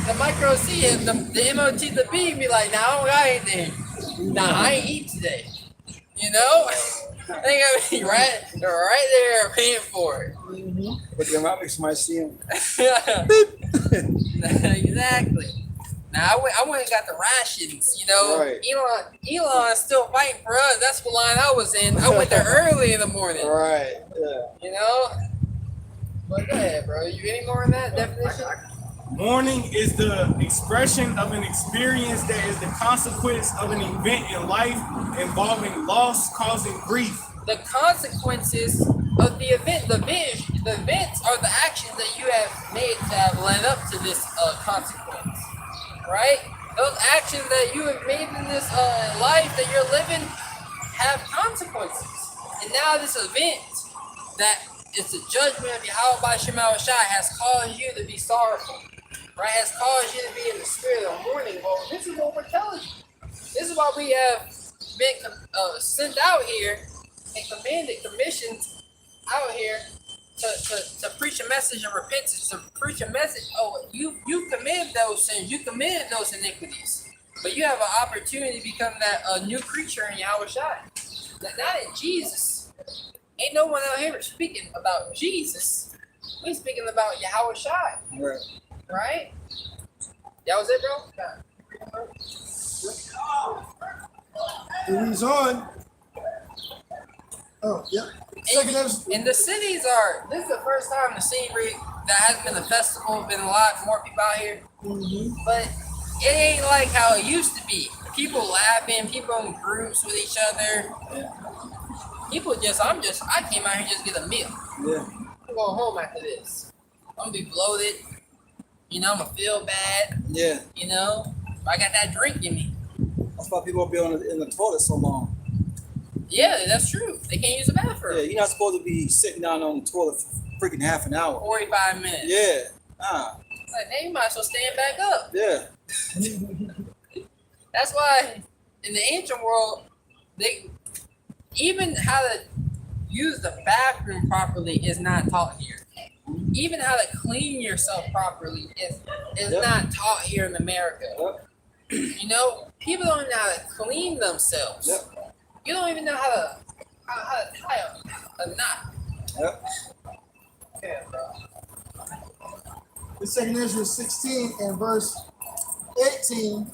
the micro C, and the MOT, the B, and be like, "Nah, I don't got anything. Nah, I ain't eat today." They gotta be right there paying for it. But the economics might see him. Exactly. Now I went and got the rations. Right. Elon's still fighting for us. That's the line I was in. I went there early in the morning. Right. Yeah. But go ahead, bro. You any more on that definition? Mourning is the expression of an experience that is the consequence of an event in life involving loss causing grief. The consequences of the event, the events are the actions that you have made to have led up to this consequence, right? Those actions that you have made in this life that you're living have consequences. And now this event that is the judgment of Yahweh Shema Shai has caused you to be sorrowful, right? Has caused you to be in the spirit of mourning. Well, this is what we're telling you. This is why we have been sent out here and commissioned out here to preach a message of repentance, to preach a message. Oh, you committed those sins, you committed those iniquities, but you have an opportunity to become that new creature in Yahweh Shai. Not in Jesus. Ain't no one out here speaking about Jesus. We speaking about Yahweh Shai. Right. Right? That was it, bro? It reads on. Oh, yeah. And the cities this is the first time the city that has been a festival, been a lot more people out here. Mm-hmm. But it ain't like how it used to be. People laughing, people in groups with each other. People I came out here just to get a meal. Yeah. I'm going home after this. I'm gonna be bloated. I'm gonna feel bad. Yeah. I got that drink in me. That's why people be in the toilet so long. Yeah, that's true. They can't use the bathroom. Yeah, you're not supposed to be sitting down on the toilet for freaking half an hour. 45 minutes. Yeah. Like, hey, you might as well stand back up. Yeah. That's why in the ancient world, even how to use the bathroom properly is not taught here. Even how to clean yourself properly is not taught here in America. Yep. People don't know how to clean themselves. Yep. You don't even know how to tie a knot. Yep. Yeah, bro. The 2nd Ezra 16 and verse 18,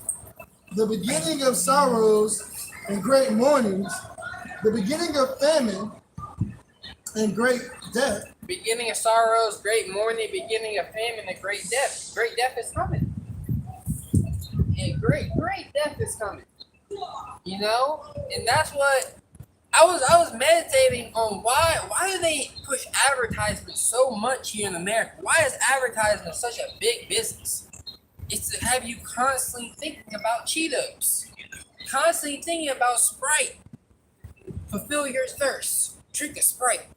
the beginning of sorrows and great mournings, the beginning of famine and great death. Beginning of sorrows, great mourning, beginning of famine, and great death. Great death is coming. And great death is coming. And that's what I was meditating on. Why do they push advertisement so much here in America? Why is advertisement such a big business? It's to have you constantly thinking about Cheetos, constantly thinking about Sprite. Fulfill your thirst. Drink a Sprite.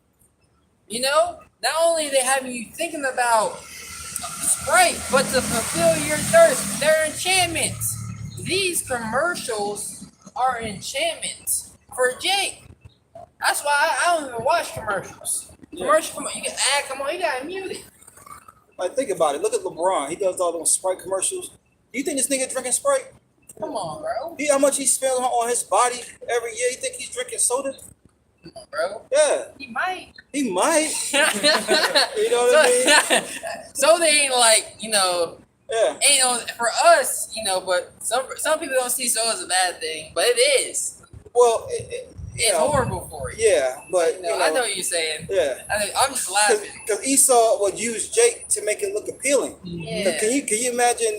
Not only are they having you thinking about Sprite, but to fulfill your thirst, they're enchantments. These commercials are enchantments for Jake. That's why I don't even watch commercials. Commercial, come on, you can add, come on, you gotta mute it. Like, think about it. Look at LeBron. He does all those Sprite commercials. Do you think this nigga drinking Sprite? Come on, bro. How much he spends on his body every year? You think he's drinking soda? Come on, bro. Yeah. He might. He might. You know what I mean? So they ain't like, Yeah. ain't on for us, but some people don't see soda as a bad thing, but it is. Well, It's horrible for you. Yeah, but I know what you're saying. Yeah. I'm just laughing. Because Esau would use Jake to make it look appealing. Yeah. Can you imagine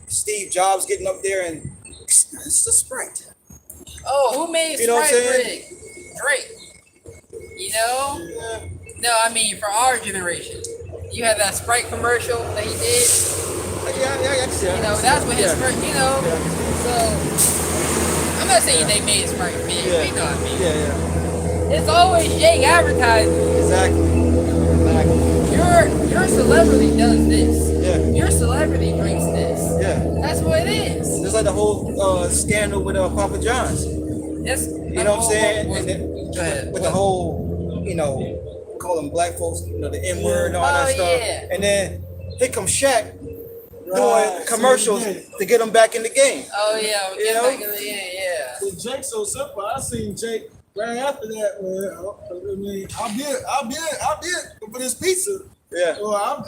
Steve Jobs getting up there and it's a Sprite? Oh, who made You know what I'm Sprite saying? Drake. Yeah. No, I mean for our generation. You had that Sprite commercial that he did. Yeah. That's what his first, Yeah. So I'm not saying they made Sprite big. Yeah. You know what I mean? Yeah. It's always Jake advertising. Exactly. Your celebrity does this. Yeah. Your celebrity drinks this. Yeah. That's what it is. Just like the whole scandal with Papa John's. You know what I'm saying? Go ahead. With the whole, calling black folks, the N word and all that stuff. Yeah. And then here comes Shaq doing commercials to get them back in the game. Oh yeah, back in the yeah. With Jake so simple, I seen Jake right after that. I mean, I'll be it for this pizza. Yeah. Well, I'll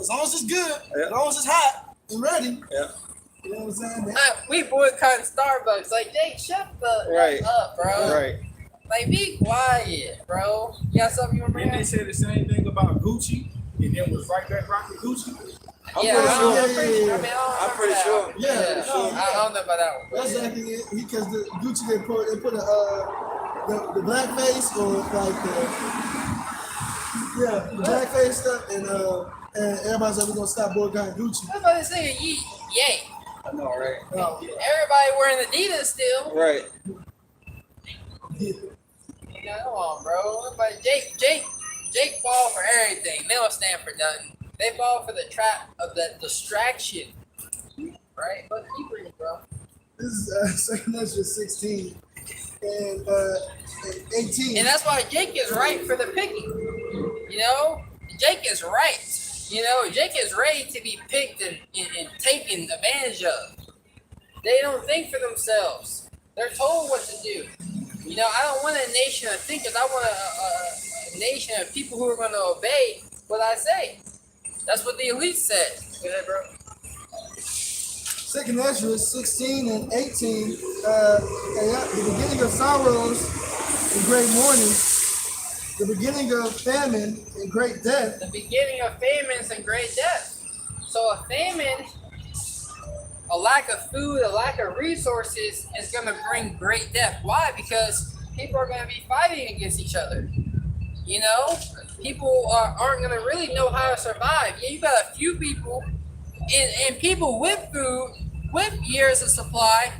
as long as it's good, as long as it's hot and ready. Yeah. You know what I'm saying? We boycotting Starbucks. Like, Jake, shut the up, bro. Right. Like, be quiet, bro. You got something you want to bring Didn't they up? say the same thing about Gucci? And then was right back rocking Gucci? I'm pretty sure. I'm pretty sure. Yeah. I don't know about that one. That's exactly it. Because the Gucci they put the black face or like the black face stuff and everybody said we're gonna stop boycotting Gucci. I was about to say, yay. I know, right? Everybody wearing Adidas still. Right. Come on, bro. But Jake fall for everything. They don't stand for nothing. They fall for the trap of that distraction. Right? But keep reading, bro. This is 2 Corinthians 16 and 18. And that's why Jake is right for the picking. Jake is right. Jake is ready to be picked and taken advantage of. They don't think for themselves. They're told what to do. I don't want a nation of thinkers. I want a nation of people who are going to obey what I say. That's what the elite said. Go ahead, bro. 2 Corinthians 16 and 18, the beginning of sorrows and great mourning, the beginning of famine and great death. The beginning of famines and great death. So a famine, a lack of food, a lack of resources is going to bring great death. Why? Because people are going to be fighting against each other. People aren't going to really know how to survive. Yeah, you got a few people and people with food, with years of supply.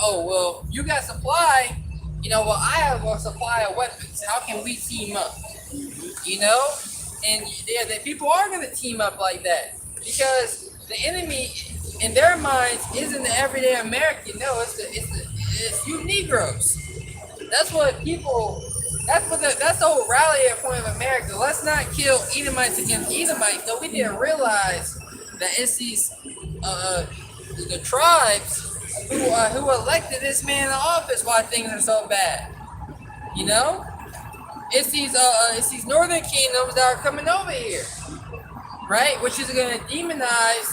Oh, well, you got supply. I have a supply of weapons. How can we team up? And the people are going to team up like that because the enemy, in their minds, isn't the everyday American. No, it's you Negroes. That's what people. That's the whole rallying point of America. Let's not kill Edomites against Edomites. No, we didn't realize that it's these the tribes who elected this man in office why things are so bad. It's these northern kingdoms that are coming over here, right? Which is going to demonize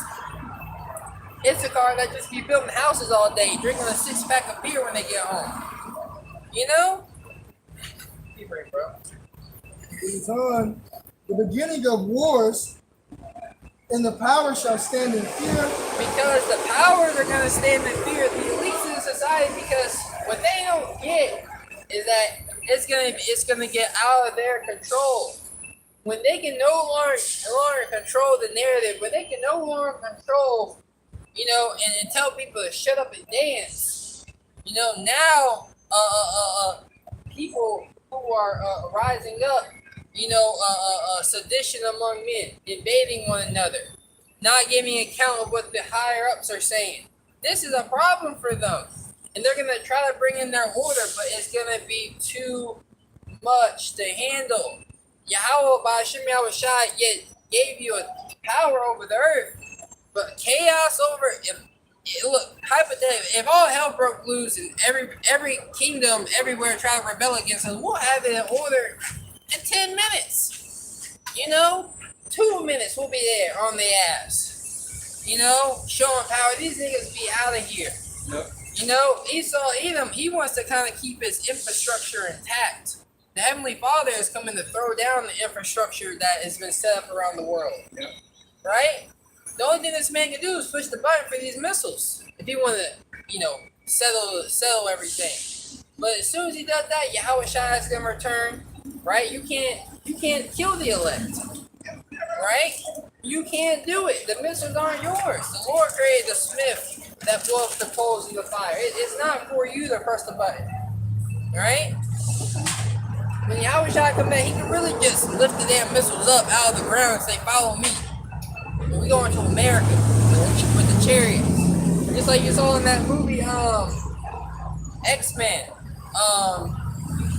Issachar that just be building houses all day, drinking a 6-pack of beer when they get home. Keep reading, bro. It's on the beginning of wars, and the power shall stand in fear. Because the powers are going to stand in fear of the elites in society, because what they don't get is that it's gonna get out of their control. When they can no longer control the narrative, when they can no longer control, and tell people to shut up and dance, now people who are rising up, sedition among men, invading one another, not giving account of what the higher ups are saying. This is a problem for them. And they're going to try to bring in their order, but it's going to be too much to handle. Yahweh by Hashem Yahushai yet gave you a power over the earth, but chaos over look, hypothetically, if all hell broke loose and every kingdom everywhere tried to rebel against us, we'll have it in order in 10 minutes. 2 minutes we'll be there on the ass. Showing power. These niggas be out of here. Yep. Esau, Edom, he wants to kind of keep his infrastructure intact. The Heavenly Father is coming to throw down the infrastructure that has been set up around the world. Yep. Right? The only thing this man can do is push the button for these missiles. If he want to, settle everything. But as soon as he does that, Yahweh Shai is gonna return. Right? You can't kill the elect. Right? You can't do it. The missiles aren't yours. The Lord created the smith that blows the coals in the fire. It's not for you to press the button. Right? When Yahweh Shai come back, he can really just lift the damn missiles up out of the ground and say, "Follow me." And we going to America with the chariots. Just like you saw in that movie, X-Men.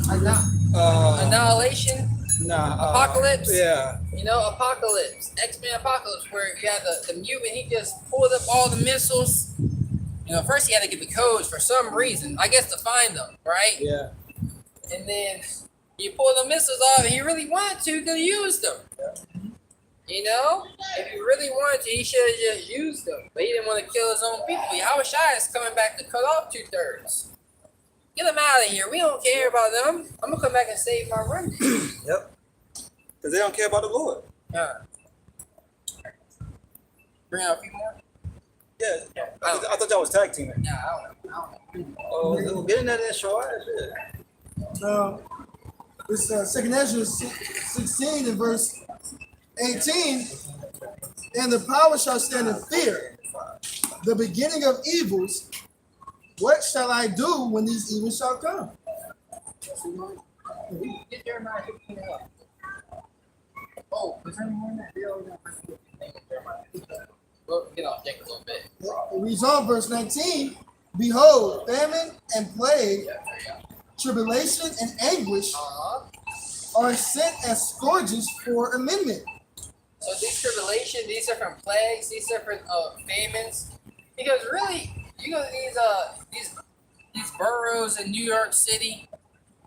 Annihilation. Apocalypse. Yeah. Apocalypse. X-Men Apocalypse, where you had the mutant, he just pulled up all the missiles. First he had to get the codes for some reason. I guess to find them, right? Yeah. And then he pulled the missiles off, and he really wanted to, could have used them. If he really wanted to, he should have just used them. But he didn't want to kill his own people. Yahweh Shai is coming back to cut off 2/3. Get them out of here. We don't care about them. I'm going to come back and save my remnant. Yep. Because they don't care about the Lord. Bring out a few more? Yeah. I thought y'all was tag teaming. Nah, I don't know. Oh, we'll get in that in short. It's 2 Ezra 16 and verse 18. And the power shall stand in fear, the beginning of evils. What shall I do when these evils shall come? Get Jeremiah 15 up. Oh, was there any more in that deal? Well, get off deck a little bit. It reads on verse 19. Behold, famine and plague, tribulation and anguish are sent as scourges for amendment. So these tribulations, these different plagues, these different famines, because really, these boroughs in New York City,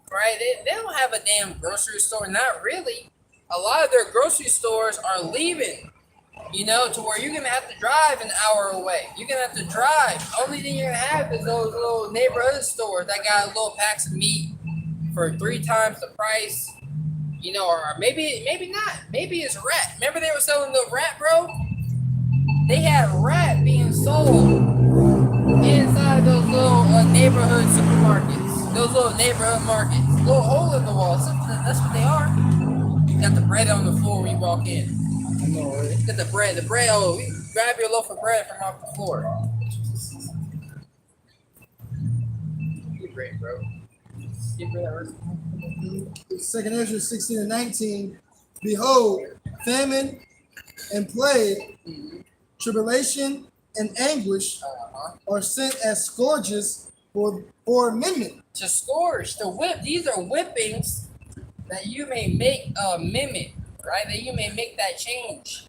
right? They don't have a damn grocery store. Not really. A lot of their grocery stores are leaving, to where you're gonna have to drive an hour away. You're gonna have to drive. Only thing you're gonna have is those little neighborhood stores that got little packs of meat for 3 times the price. Or maybe not. Maybe it's rat. Remember they were selling the rat, bro? They had rat being sold inside those little neighborhood supermarkets. Those little neighborhood markets. Little hole in the wall. That's what they are. You got the bread on the floor when you walk in. I know, right? Get the bread. You grab your loaf of bread from off the floor. Get bread, bro. Get bread. 2 Ezra 16 and 19. Behold, famine and plague, tribulation and anguish are sent as scourges for amendment. To scourge, to whip. These are whippings that you may make a amendment, right? That you may make that change.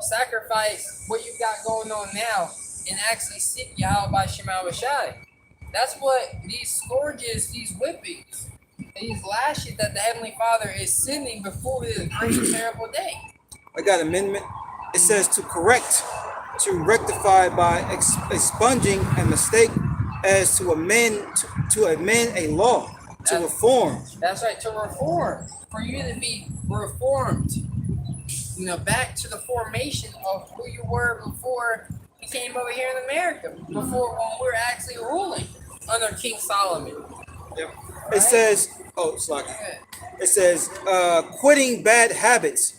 Sacrifice what you got going on now and actually seek Yahweh by Shema Shai. That's what these scourges, these whippings, these lashes that the Heavenly Father is sending before this great terrible day. I got amendment. It says to correct, to rectify by expunging a mistake, as to amend a law, to reform. That's right, to reform. For you to be reformed. Back to the formation of who you were before you came over here in America. Before when we were actually ruling under King Solomon. Yep. It says, it says, quitting bad habits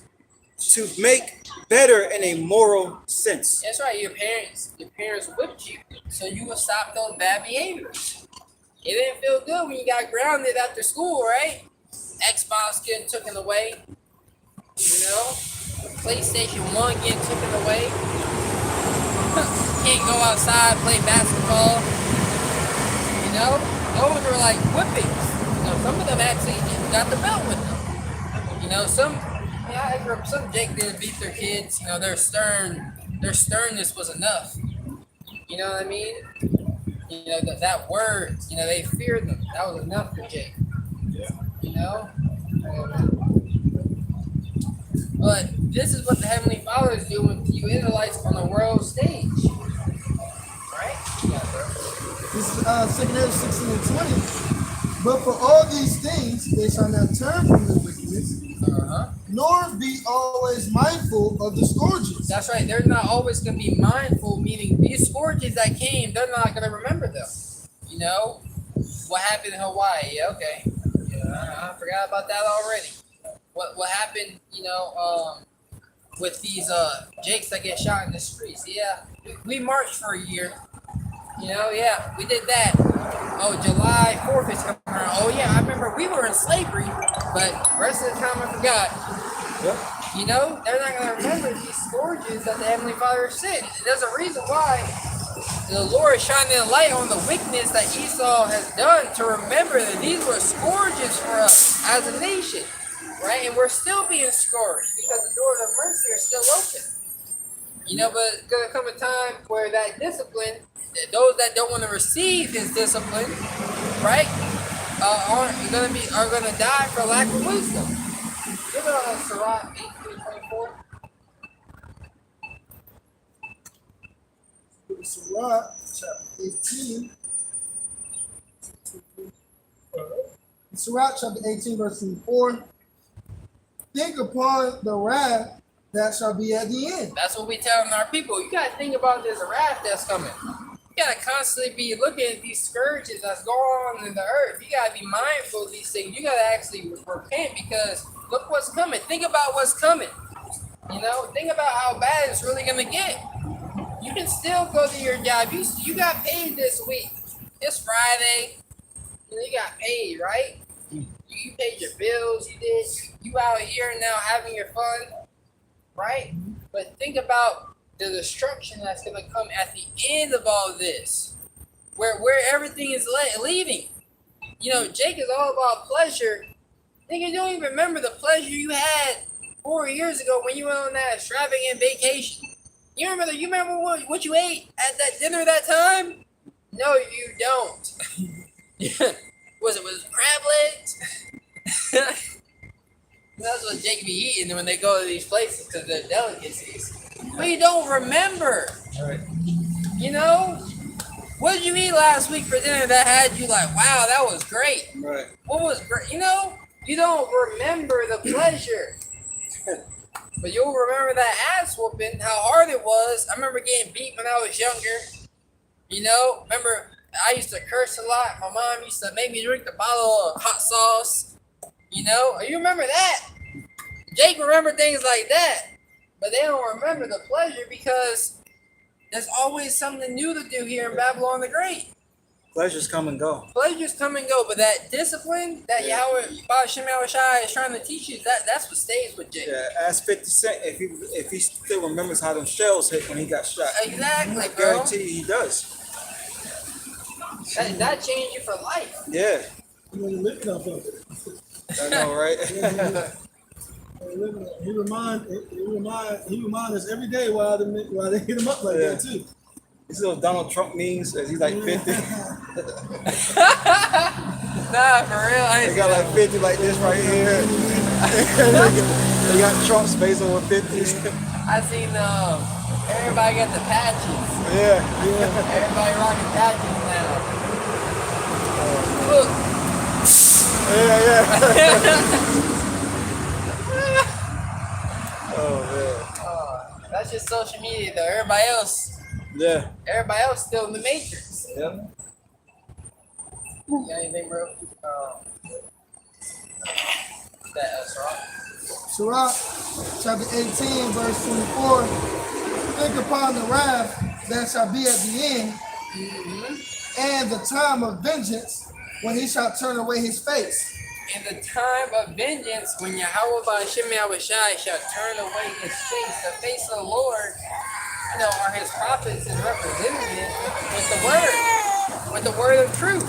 to make better in a moral sense. That's right. Your parents whipped you, so you would stop those bad behaviors. It didn't feel good when you got grounded after school, right? Xbox getting taken away. PlayStation 1 getting taken away. Can't go outside, play basketball. Those were like whippings. Some of them actually, got the belt with them. You know, I grew up, some Jake didn't beat their kids. You know, their sternness was enough. You know what I mean? You know, that word, you know, they feared them. That was enough for Jake. Yeah. You know? But this is what the Heavenly Father is doing to you Israelites on the world stage. Right? Yeah, bro. This is 2 Corinthians 16 and 20. But for all these things, they shall not turn from the wickedness, nor be always mindful of the scourges. That's right. They're not always going to be mindful, meaning these scourges that came, they're not going to remember them. You know? What happened in Hawaii? Yeah, okay. Yeah, I forgot about that already. What happened, you know, with these Jakes that get shot in the streets? Yeah, we marched for a year. You know, yeah, we did that. Oh, July 4th is coming around. Oh, yeah, I remember we were in slavery, but the rest of the time I forgot. Yep. You know, they're not going to remember these scourges that the Heavenly Father sent. There's a reason why the Lord is shining a light on the wickedness that Esau has done to remember that these were scourges for us as a nation, right? And we're still being scourged because the doors of mercy are still open. You know, but it's going to come a time where that discipline, those that don't want to receive His discipline, right, are going to die for lack of wisdom. Give it on Sirach 18:24. Sirach chapter 18. Sirach chapter 18, verse 24. Think upon the wrath that shall be at the end. That's what we telling our people. You got to think about this wrath that's coming. You got to constantly be looking at these scourges that's going on in the earth. You got to be mindful of these things. You got to actually repent because look what's coming. Think about what's coming. You know, think about how bad it's really going to get. You can still go to your job. You got paid this week. It's Friday. You know, you got paid, right? You paid your bills. You out here now having your fun, right? But think about the destruction that's going to come at the end of all this, where everything is leaving. You know, Jake is all about pleasure. Nigga, you don't even remember the pleasure you had 4 years ago when you went on that extravagant vacation. You remember what you ate at that dinner that time? No, you don't. Was it crab legs? That's what Jake be eating when they go to these places because they're delicacies. But you don't remember. Right. You know? What did you eat last week for dinner that had you like, wow, that was great? Right. What was great? You know? You don't remember the pleasure. But you'll remember that ass whooping, how hard it was. I remember getting beat when I was younger. You know? Remember, I used to curse a lot. My mom used to make me drink the bottle of hot sauce. You know? You remember that? Jake remember things like that. But they don't remember the pleasure because there's always something new to do here in Babylon the Great. Pleasures come and go. Pleasures come and go, but that discipline that Yahweh Shem Yahushai is trying to teach you, that's what stays with Jake. Yeah, ask 50 Cent if he still remembers how them shells hit when he got shot. Exactly, I bro. guarantee you he does. That changed you for life. Yeah. You're living off of it. I know, right? He remind us every day while they hit him up like that too. These little Donald Trump memes as he's like 50. Nah, for real. They got like 50 like this right here. They got Trump's face over 50. I seen everybody got the patches. Yeah. Everybody rocking patches now. Look. Yeah. Oh man. That's just social media though. Everybody else still in the matrix. Yeah. You got anything, bro? Sirach chapter 18, verse 24. Think upon the wrath that shall be at the end, and the time of vengeance when he shall turn away his face. In the time of vengeance, when Yahweh Shem Yahushai shall turn away his face, the face of the Lord, you know, are his prophets and representing it with the word of truth,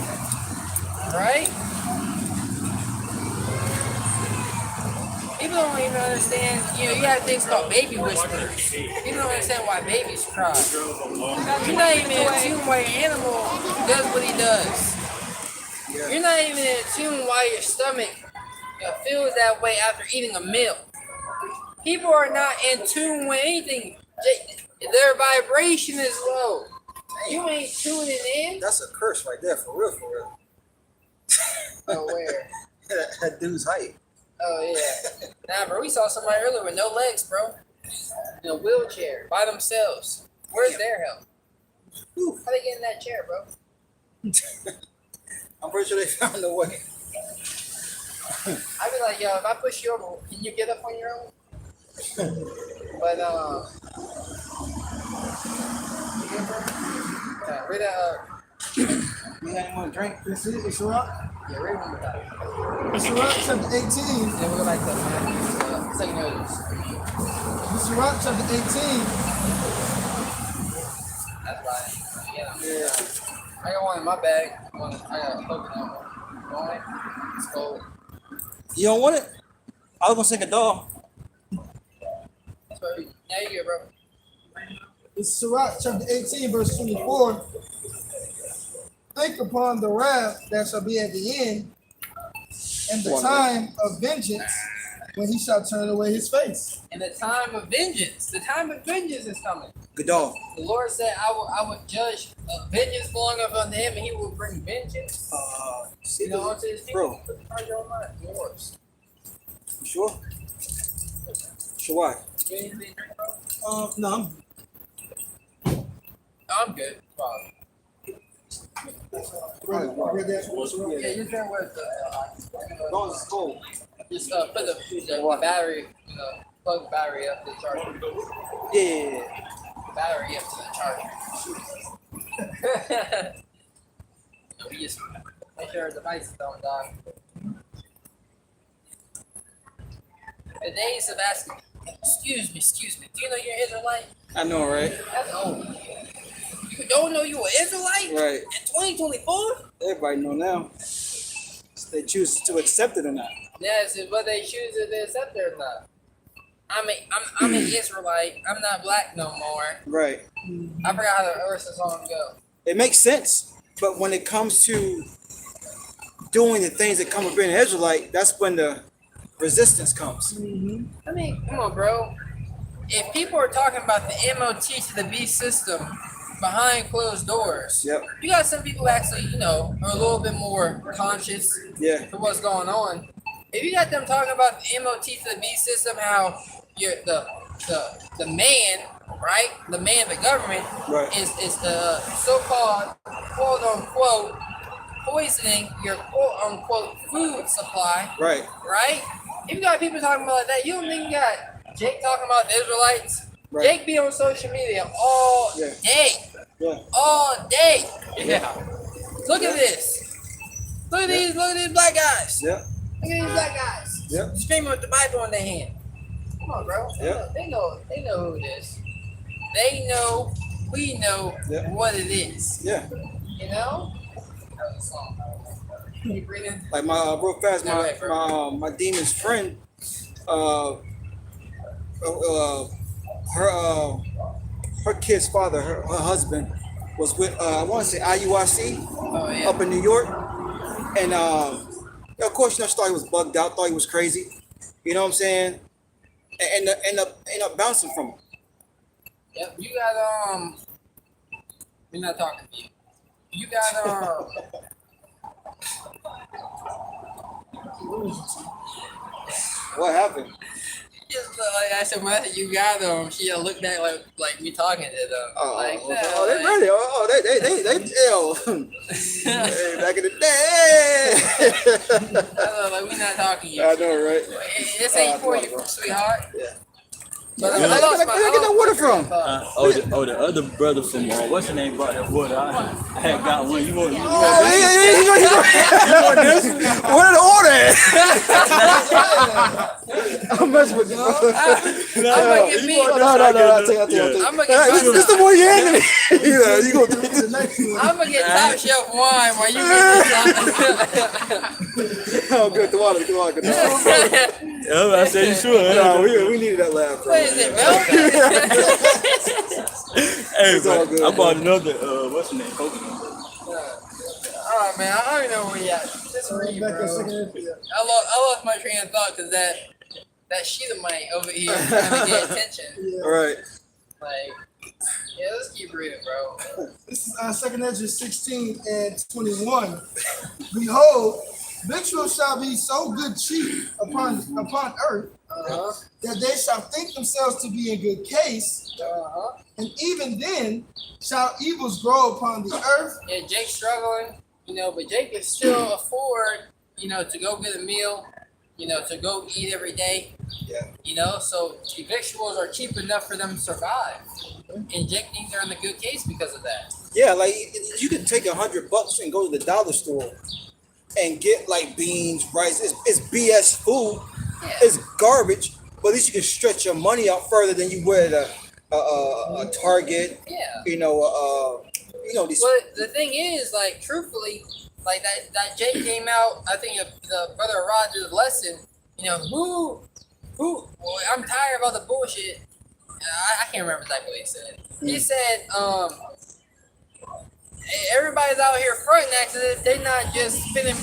right? People don't even understand. You know, you have things called baby whisperers. People don't understand why babies cry. You're not even in tune why your animal does what he does. You're not even in tune why your stomach feels that way after eating a meal. People are not in tune with anything. Their vibration is low. You ain't tuning in. That's a curse right there, for real, for real. Oh, where? That dude's height. Oh, yeah. Nah, bro, we saw somebody earlier with no legs, bro. In a wheelchair, by themselves. Where's their help? How they get in that chair, bro? I'm pretty sure they found a way. I'd be like, yo, if I push you over, can you get up on your own? But, read that, You got anyone to drink? You see, it's Sirach. yeah, read one more time. It's Sirach chapter 18. Then we'll go back to Matthew, second notice. It's Sirach chapter 18. That's right. Yeah. I got one in my bag. I got a coconut one. Want it? It's cold. You don't want it? I was gonna sing a dog. So, now you get, bro. It's Sirach chapter 18, verse 24. Think upon the wrath that shall be at the end, and the time of vengeance when he shall turn away his face. And the time of vengeance is coming. Good dog. The Lord said, I will judge vengeance belonging upon him, and he will bring vengeance. See You know, unto his people. bro. Put the charge on mine. Yours. You sure? Sure why? You need anything to drink, bro? No, I'm good. Wow. Read that. Yeah, you can with dog is cold. just put the battery, plug the battery up to the charger. Yeah. Battery up to the charger. We just make sure our devices don't die. The days of asking, excuse me, do you know you're Israelite? I know, right? That's old. You don't know you're Israelite? Right. In 2024? Everybody know now. They choose to accept it or not. Yes, it's whether they choose to accept it or not. I'm an Israelite. I'm not black no more. Right. I forgot how the verse of the song go. It makes sense, but when it comes to doing the things that come with being an Israelite, that's when the resistance comes. I mean, come on, bro. If people are talking about the MOT to the B system behind closed doors, Yep. you got some people actually, are a little bit more conscious Yeah. to what's going on. If you got them talking about the MOT to the B system, how you're the man, right? The man, the government, Right. is the so-called quote unquote poisoning your quote unquote food supply, Right. right? If you got people talking about like that, you don't think you got Jake talking about the Israelites? Right. Jake be on social media all day. Yeah. All day. Yeah. Look at this. Look at these black guys. Yeah. Look at these black guys. Yep. Screaming with the Bible in their hand. Come on, bro. Yep. They know who it is. They know, we know Yep. what it is. Yeah. You know? That was a song. Keep reading. Like real fast, No, wait, my demon's friend, her kid's father, her husband, was with I want to say IUIC Oh, yeah. up in New York, and of course, she thought he was bugged out, thought he was crazy. You know what I'm saying? And end up bouncing from him. Yep. You got, we're not talking to you. You got, What happened? just like I said, when you got them, she looked back like me talking to them. They ready. Hey, back in the day. Like we not talking to you. I know, right? This ain't for you, sweetheart. Yeah. But Where I get that water from? The other brother from what's your name brought that water. I had got one. You want this? Where the order at? I'm messing with you. I'm gonna get me. I'll take I'm gonna get This is the one you handed me. You go. I'm gonna get top shelf wine while you get this. Oh, good. The water. Yeah, I said you sure. No, we needed that laugh, bro. What is it, Velvet? Hey, It's all but good, I bought bro. another. What's the name? Coconut. Oh man, I don't even know where we at. Just read, Back in bro. second Ezra, yeah. I lost my train of thought because that Sheetamite over here trying to get attention. All right. Like, yeah, let's keep reading, bro. This is 2 Ezra 16 and 21. Behold, victuals shall be so good cheap upon earth that they shall think themselves to be in good case, and even then shall evils grow upon the earth. Yeah, Jake's struggling, but Jake can still afford, to go get a meal, to go eat every day. Yeah. So the victuals are cheap enough for them to survive. And Jake thinks they're in a good case because of that. Yeah, like you can take $100 and go to the dollar store and get like beans, rice. It's BS food. Yeah. It's garbage. But at least you can stretch your money out further than you would at a Target. Yeah. These. But the thing is, like, truthfully, like that Jake came out. I think the brother Rod did a lesson. Who? Well, I'm tired of all the bullshit. I can't remember exactly what he said. He said, everybody's out here fronting as if they're not just spending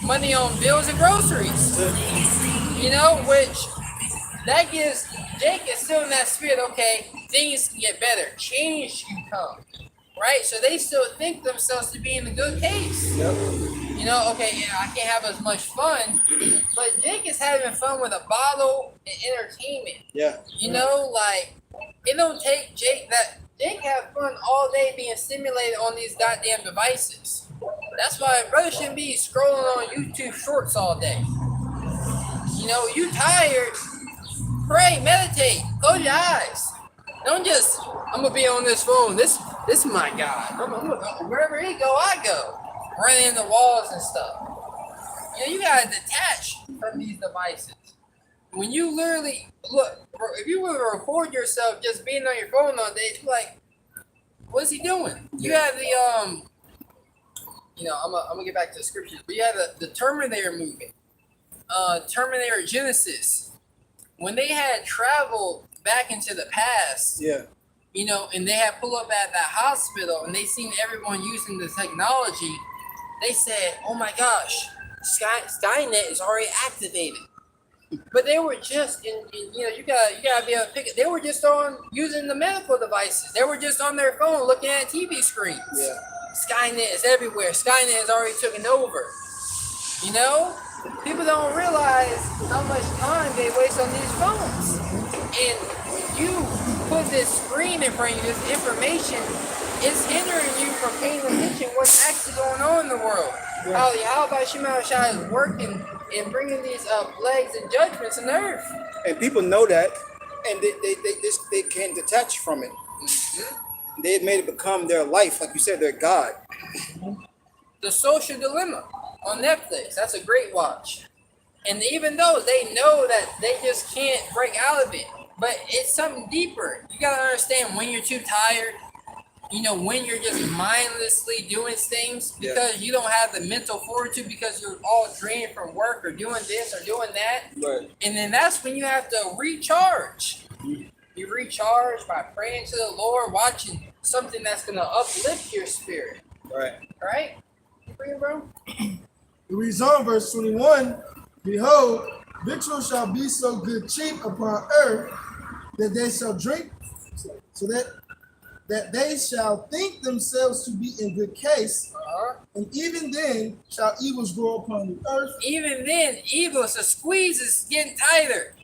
money on bills and groceries. Which that gives Jake is still in that spirit. Okay, things can get better. Change can come, right? So they still think themselves to be in a good case. Yep. Okay, yeah, I can't have as much fun, but Jake is having fun with a bottle and entertainment. Yeah. Like, it don't take Jake have fun all day being stimulated on these goddamn devices. That's why brother shouldn't be scrolling on YouTube shorts all day. You tired, pray, meditate, close your eyes. Don't just, I'm gonna be on this phone. This is my God. Wherever he go, I go. Running in the walls and stuff. You gotta detach from these devices. When you literally look, if you were to record yourself just being on your phone all day, you're like, what's he doing? You have the I'm gonna get back to the scriptures, but you have the Terminator movie, Terminator Genesis, when they had traveled back into the past. Yeah. And they had pulled up at that hospital and they seen everyone using the technology. They said, "Oh my gosh, Skynet is already activated." But they were just you gotta be able to pick it. They were just using the medical devices. They were just on their phone looking at TV screens. Yeah. Skynet is everywhere. Skynet has already taken over. People don't realize how much time they waste on these phones. And when you put this screen in front of you, this information, it's hindering you from paying attention what's actually going on in the world. Right. How about Shema Shai is working and bringing these plagues and judgments on earth. And people know that, and they can't detach from it. Mm-hmm. They've made it become their life, like you said, their God. The Social Dilemma on Netflix. That's a great watch. And even though they know that they just can't break out of it, but it's something deeper. You gotta understand when you're too tired, when you're just mindlessly doing things because you don't have the mental fortitude because you're all drained from work or doing this or doing that. Right. And then that's when you have to recharge. You recharge by praying to the Lord, watching something that's gonna uplift your spirit. Right. All right? You free, bro? It reads on verse 21. Behold, victuals shall be so good cheap upon earth that they shall drink, so that they shall think themselves to be in good case, and even then shall evils grow upon the earth. Even then, evils, the squeeze is getting tighter.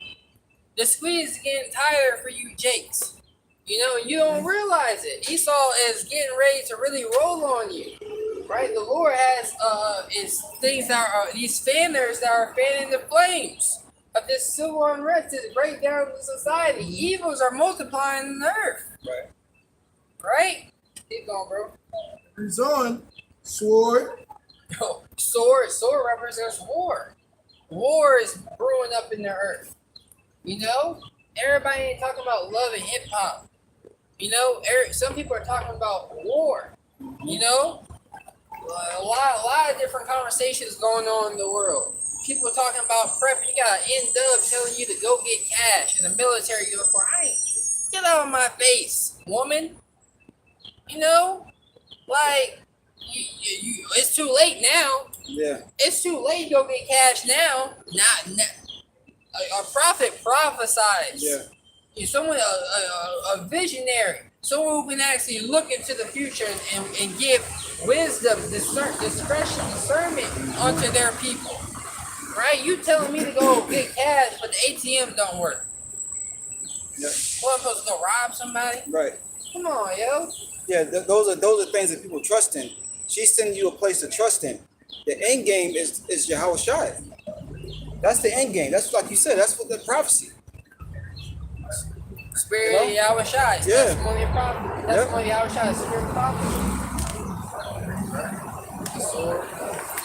The squeeze is getting tighter for you Jakes. You don't realize it. Esau is getting ready to really roll on you. Right? The Lord has is things that are these fanners that are fanning the flames of this civil unrest to break down the society. Evils are multiplying in the earth. Right. Right? Keep going, bro. Reads on, sword. Sword represents war. War is brewing up in the earth. Everybody ain't talking about love and hip hop. Some people are talking about war. A lot of different conversations going on in the world. people talking about prep. You got an N-Dub telling you to go get cash in a military uniform. Get out of my face, woman. You know, like it's too late now. Yeah. It's too late to go get cash now. Not a prophet prophesies. Yeah. You're someone a visionary, someone who can actually look into the future and give wisdom, discretion, discernment unto their people. Right? You telling me to go get cash, but the ATM don't work. Yeah. Well, I'm supposed to go rob somebody? Right. Come on, yo. Yeah, those are things that people trust in. She's sending you a place to trust in. The end game is Yahweh Shai. That's the end game. That's like you said. That's what the prophecy. Spirit of Yahweh Shai. Yeah. That's one of your prophecy. That's one of Yahweh Shai. Spirit of prophecy.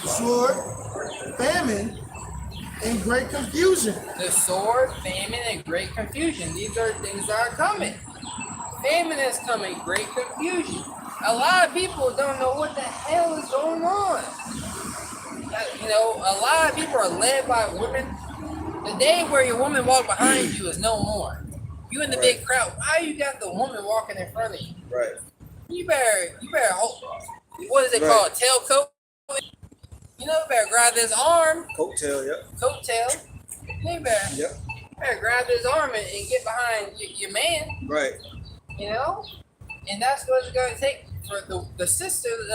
Sword, famine, and great confusion. The sword, famine, and great confusion. These are things that are coming. Famine is coming. Great confusion. A lot of people don't know what the hell is going on. You know, a lot of people are led by women. The day where your woman walk behind you is no more. You in the big crowd. Why you got the woman walking in front of you? Right. You better hold. What is it called? Tailcoat. You know, you better grab this arm. Coattail. Yep. Coattail. You better grab this arm and get behind your man. Right. You know, and that's what it's going to take for the sisters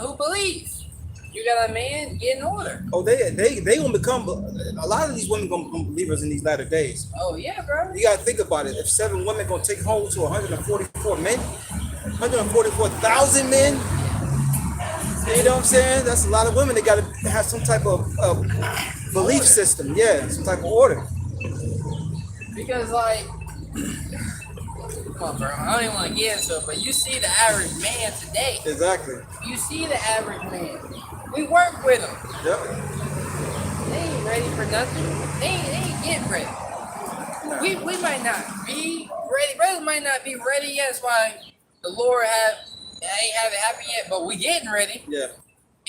who believe. You got a man, get in order. Oh, they gonna become a lot of these women gonna become believers in these latter days. Oh yeah, bro. You gotta think about it. If 7 women gonna take hold to 144 men, 144,000 men. You know what I'm saying? That's a lot of women. They gotta have some type of belief system. Yeah, some type of order. Because like, come on, bro. I don't even want to get into it, but you see the average man today. Exactly. You see the average man. We work with them. Yep. They ain't ready for nothing. They ain't getting ready. We might not be ready. Brothers might not be ready yet. That's why the Lord ain't have it happen yet, but we getting ready. Yeah.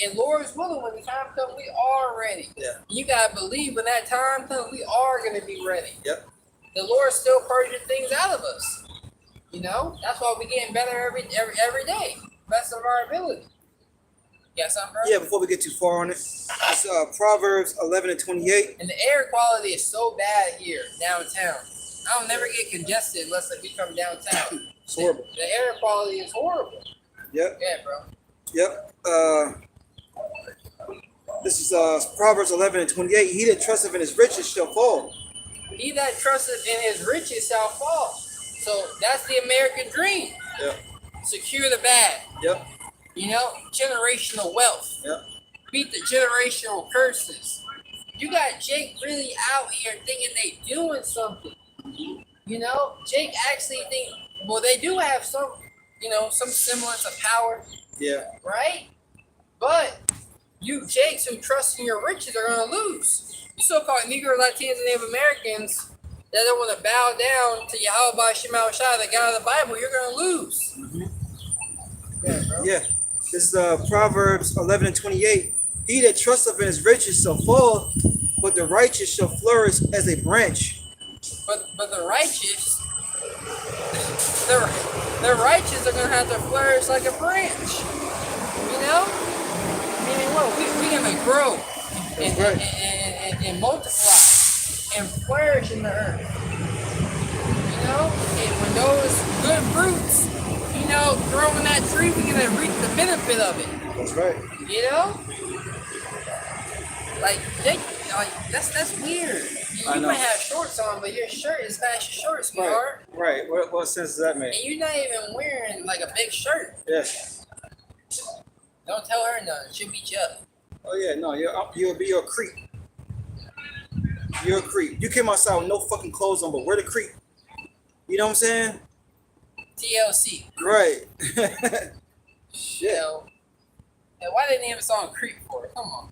And Lord's willing, when the time comes, we are ready. Yeah. You gotta believe when that time comes, we are gonna be ready. Yep. The Lord's still purging things out of us. You know, that's why we're getting better every day, best of our ability. Yeah, something, bro? Yeah, before we get too far on it, it's Proverbs 11:28. And the air quality is so bad here downtown. I don't never get congested unless we come downtown. It's horrible. The air quality is horrible. Yep. Yeah, bro. Yep. This is Proverbs 11:28. He that trusteth in his riches shall fall. He that trusteth in his riches shall fall. So that's the American dream. Yep. Secure the bag. Yep. You know, generational wealth. Yep. Beat the generational curses. You got Jake really out here thinking they doing something. You know, Jake actually think, well, they do have some, some semblance of power. Yeah. Right? But you Jakes who trust in your riches are going to lose. You so-called Negro, Latinos, and Native Americans that don't want to bow down to Yahweh Shema Shai, the God of the Bible, you're going to lose. Mm-hmm. Yeah, bro. Yeah. This is Proverbs 11:28. He that trusteth in his riches shall fall, but the righteous shall flourish as a branch. But the righteous, the righteous are gonna have to flourish like a branch. You know? Meaning what? We're gonna grow and multiply and flourish in the earth. You know? And when those good fruits, grow in that tree, we're gonna reap the benefit of it. That's right. You know? That's weird. You might have shorts on, but your shirt is past your shorts, sweetheart. Right. What sense does that make? And you're not even wearing like a big shirt. Yeah. Don't tell her nothing. She'll beat you up. Oh yeah, no, you'll be a creep. You're a creep. You came outside with no fucking clothes on, but we're the creep. You know what I'm saying? TLC. Right. Shit. And why they name a song Creep for? Come on.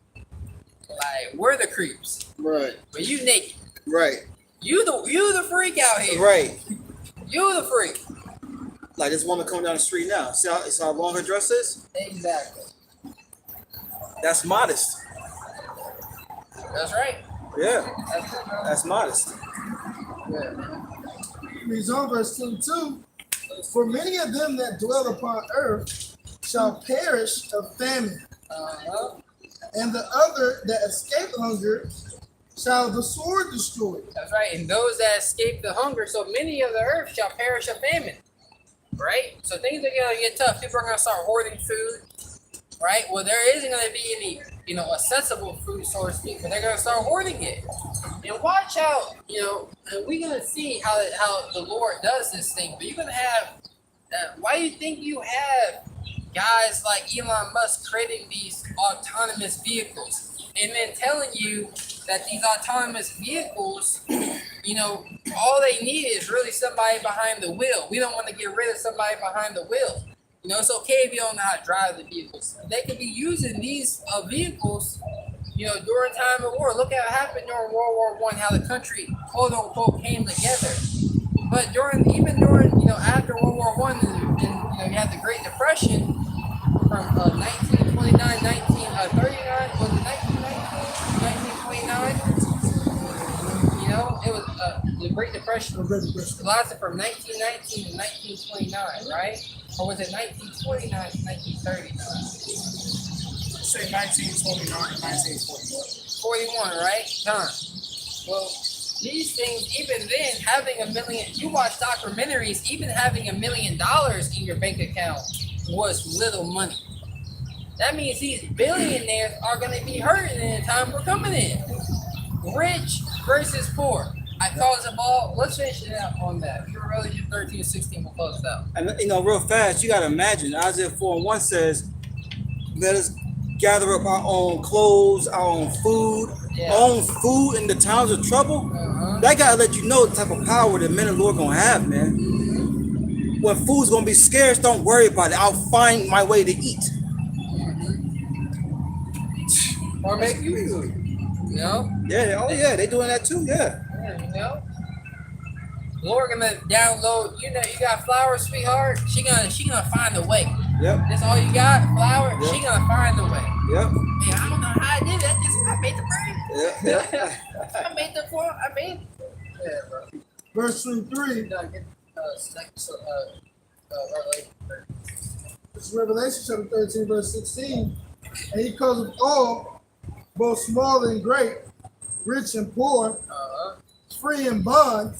Like, we're the creeps. Right. But you naked. Right. You the freak out here. Right. You the freak. Like this woman coming down the street now. See how long her dress is? Exactly. That's modest. That's right. Yeah, That's it, bro. that's modest. Yeah. Reads on verse 22. For many of them that dwell upon earth shall perish of famine, Uh-huh. and the other that escape hunger shall the sword destroy. That's right. And those that escape the hunger, so many of the earth shall perish of famine. Right? So things are gonna get tough. People are gonna start hoarding food. Right? Well, there isn't gonna be any, accessible food, so to speak, but they're gonna start hoarding it. And watch out, and we're gonna see how the Lord does this thing. But you're gonna have why do you think you have guys like Elon Musk creating these autonomous vehicles and then telling you that these autonomous vehicles, all they need is really somebody behind the wheel. We don't want to get rid of somebody behind the wheel. It's okay if you don't know how to drive the vehicles. They could be using these vehicles, during time of war. Look at what happened during World War I, how the country, quote unquote, came together. But during after World War I, and you had the Great Depression from 1929, 1939, was it 1919, 1929? It was the Great Depression. It lasted from 1919 to 1929, right? Or was it 1929 to 1939? Say 1929 and 1941. 41, right? Done. Well, these things, even then, having $1 million, you watch documentaries, even having $1 million in your bank account was little money. That means these billionaires are going to be hurting in the time we're coming in. Rich versus poor. I call it all. Let's finish it out on that. Revelation 13 and 16 will close it out. And real fast, you gotta imagine Isaiah 4:1 says, let us gather up our own clothes, our own food, our own food in the times of trouble. That gotta let you know the type of power that men and Lord gonna have, man. When food's gonna be scarce, don't worry about it. I'll find my way to eat. Or make you food. Yeah, oh yeah, they doing that too, yeah. Lord gonna download, you got flour, sweetheart. She gonna find a way. Yep. That's all you got, flour. Yep. She gonna find a way. Yep. Man, I don't know how I did it. I made the bread. Yeah. I made the form. I made. Yeah, bro. Verse 23. This is Revelation chapter 13, verse 16. And he causeth all, both small and great, rich and poor, free and bond,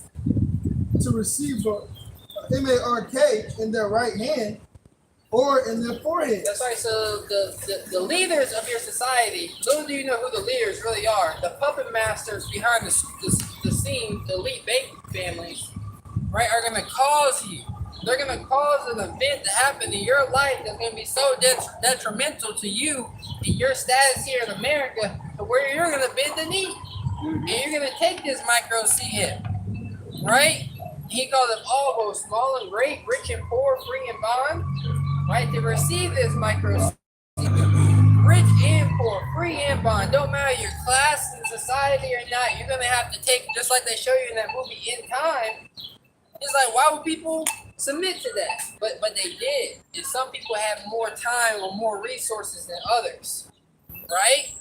to receive a mark in their right hand or in their forehead. That's right. So the leaders of your society, little do you know who the leaders really are. The puppet masters behind the scene, the elite bank families, right, are going to cause you. They're going to cause an event to happen in your life that's going to be so detrimental to you and your status here in America, to where you're going to bend the knee. And you're going to take this micro C hit, right? He called them all, both small and great, rich and poor, free and bond, right? To receive this micro C. Rich and poor, free and bond. Don't matter your class in society or not, you're going to have to take, just like they show you in that movie, In Time. It's like, why would people submit to that? But they did. And some people have more time or more resources than others, right?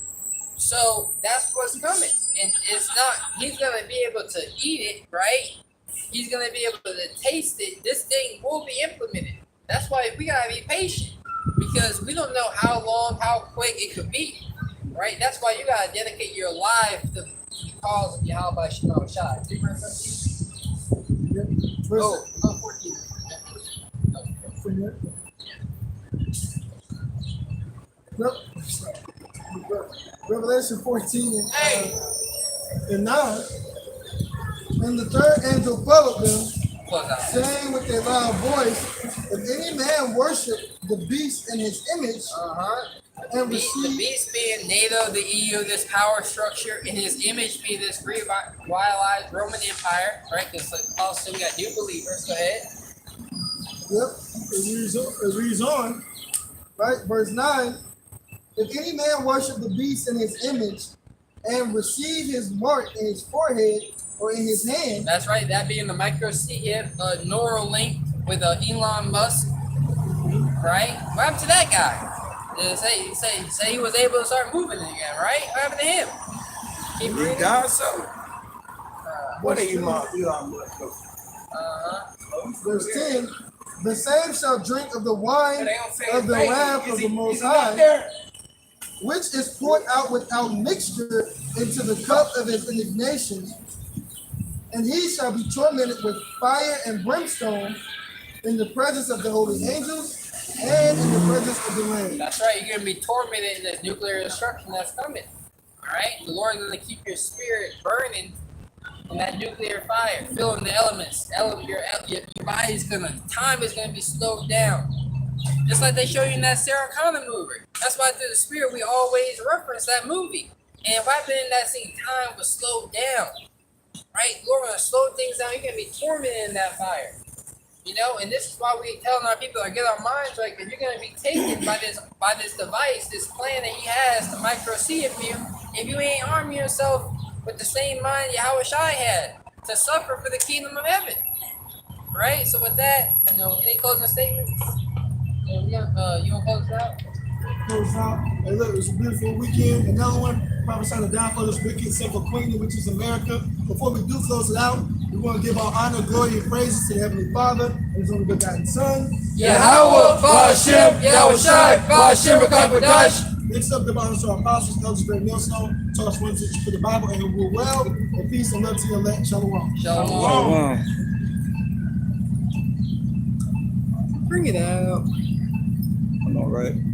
So that's what's coming. And it's not, he's going to be able to eat it, right? He's going to be able to taste it. This thing will be implemented. That's why we got to be patient, because we don't know how long, how quick it could be, right? That's why you got to dedicate your life to the cause of Yahweh Shalom Shai. Oh, 14. Revelation 14 and 9. And the third angel followed them, saying with a loud voice, if any man worship the beast in his image, and receive the beast being NATO, the EU, this power structure, and his image be this revitalized Roman Empire, right? Because also we got new believers. Go ahead. Yep, it reads on, right? Verse 9. If any man worship the beast in his image and receive his mark in his forehead or in his hand. That's right. That being the micro C hip, Neuralink with Elon Musk, right? What happened to that guy? Say he was able to start moving again, right? What happened to him? Keep He reading. died so. What are you, mom? Verse 10, the same shall drink of the wine They don't say of the his name. wrath Is of he- the Most is he up High, there? which is poured out without mixture into the cup of his indignation. And he shall be tormented with fire and brimstone in the presence of the holy angels and in the presence of the Lamb. That's right. You're gonna be tormented in this nuclear destruction that's coming. All right. The Lord is gonna keep your spirit burning in that nuclear fire, filling the elements. Your body's time is gonna be slowed down. Just like they show you in that Sarah Connor movie. That's why through the spirit we always reference that movie. And if I've been in that scene, time was slowed down. Right? Lord gonna slow things down. You're gonna be tormented in that fire. You know, and this is why we telling our people to get our minds right, because you're gonna be taken by this device, this plan that he has to micro see if you ain't arming yourself with the same mind Yahweh Shai had to suffer for the kingdom of heaven. Right? So with that, any closing statements? You wanna close it out? Close out. Hey, look, it was a beautiful weekend. Another one, prophesy the downfall of this wicked, sinful queen, which is America. Before we do close it out, we want to give our honor, glory, and praises to the Heavenly Father and His only begotten Son. Yahweh, Ba'ashem, Yahweh Shai, Ba'ashem, B'Kadash. Next up, the honors to our apostles, elders, great millstone, taught us one teacher for the Bible, and who rule well, and peace and love to your elect. Shalom. Shalom. Bring it out. I'm all right.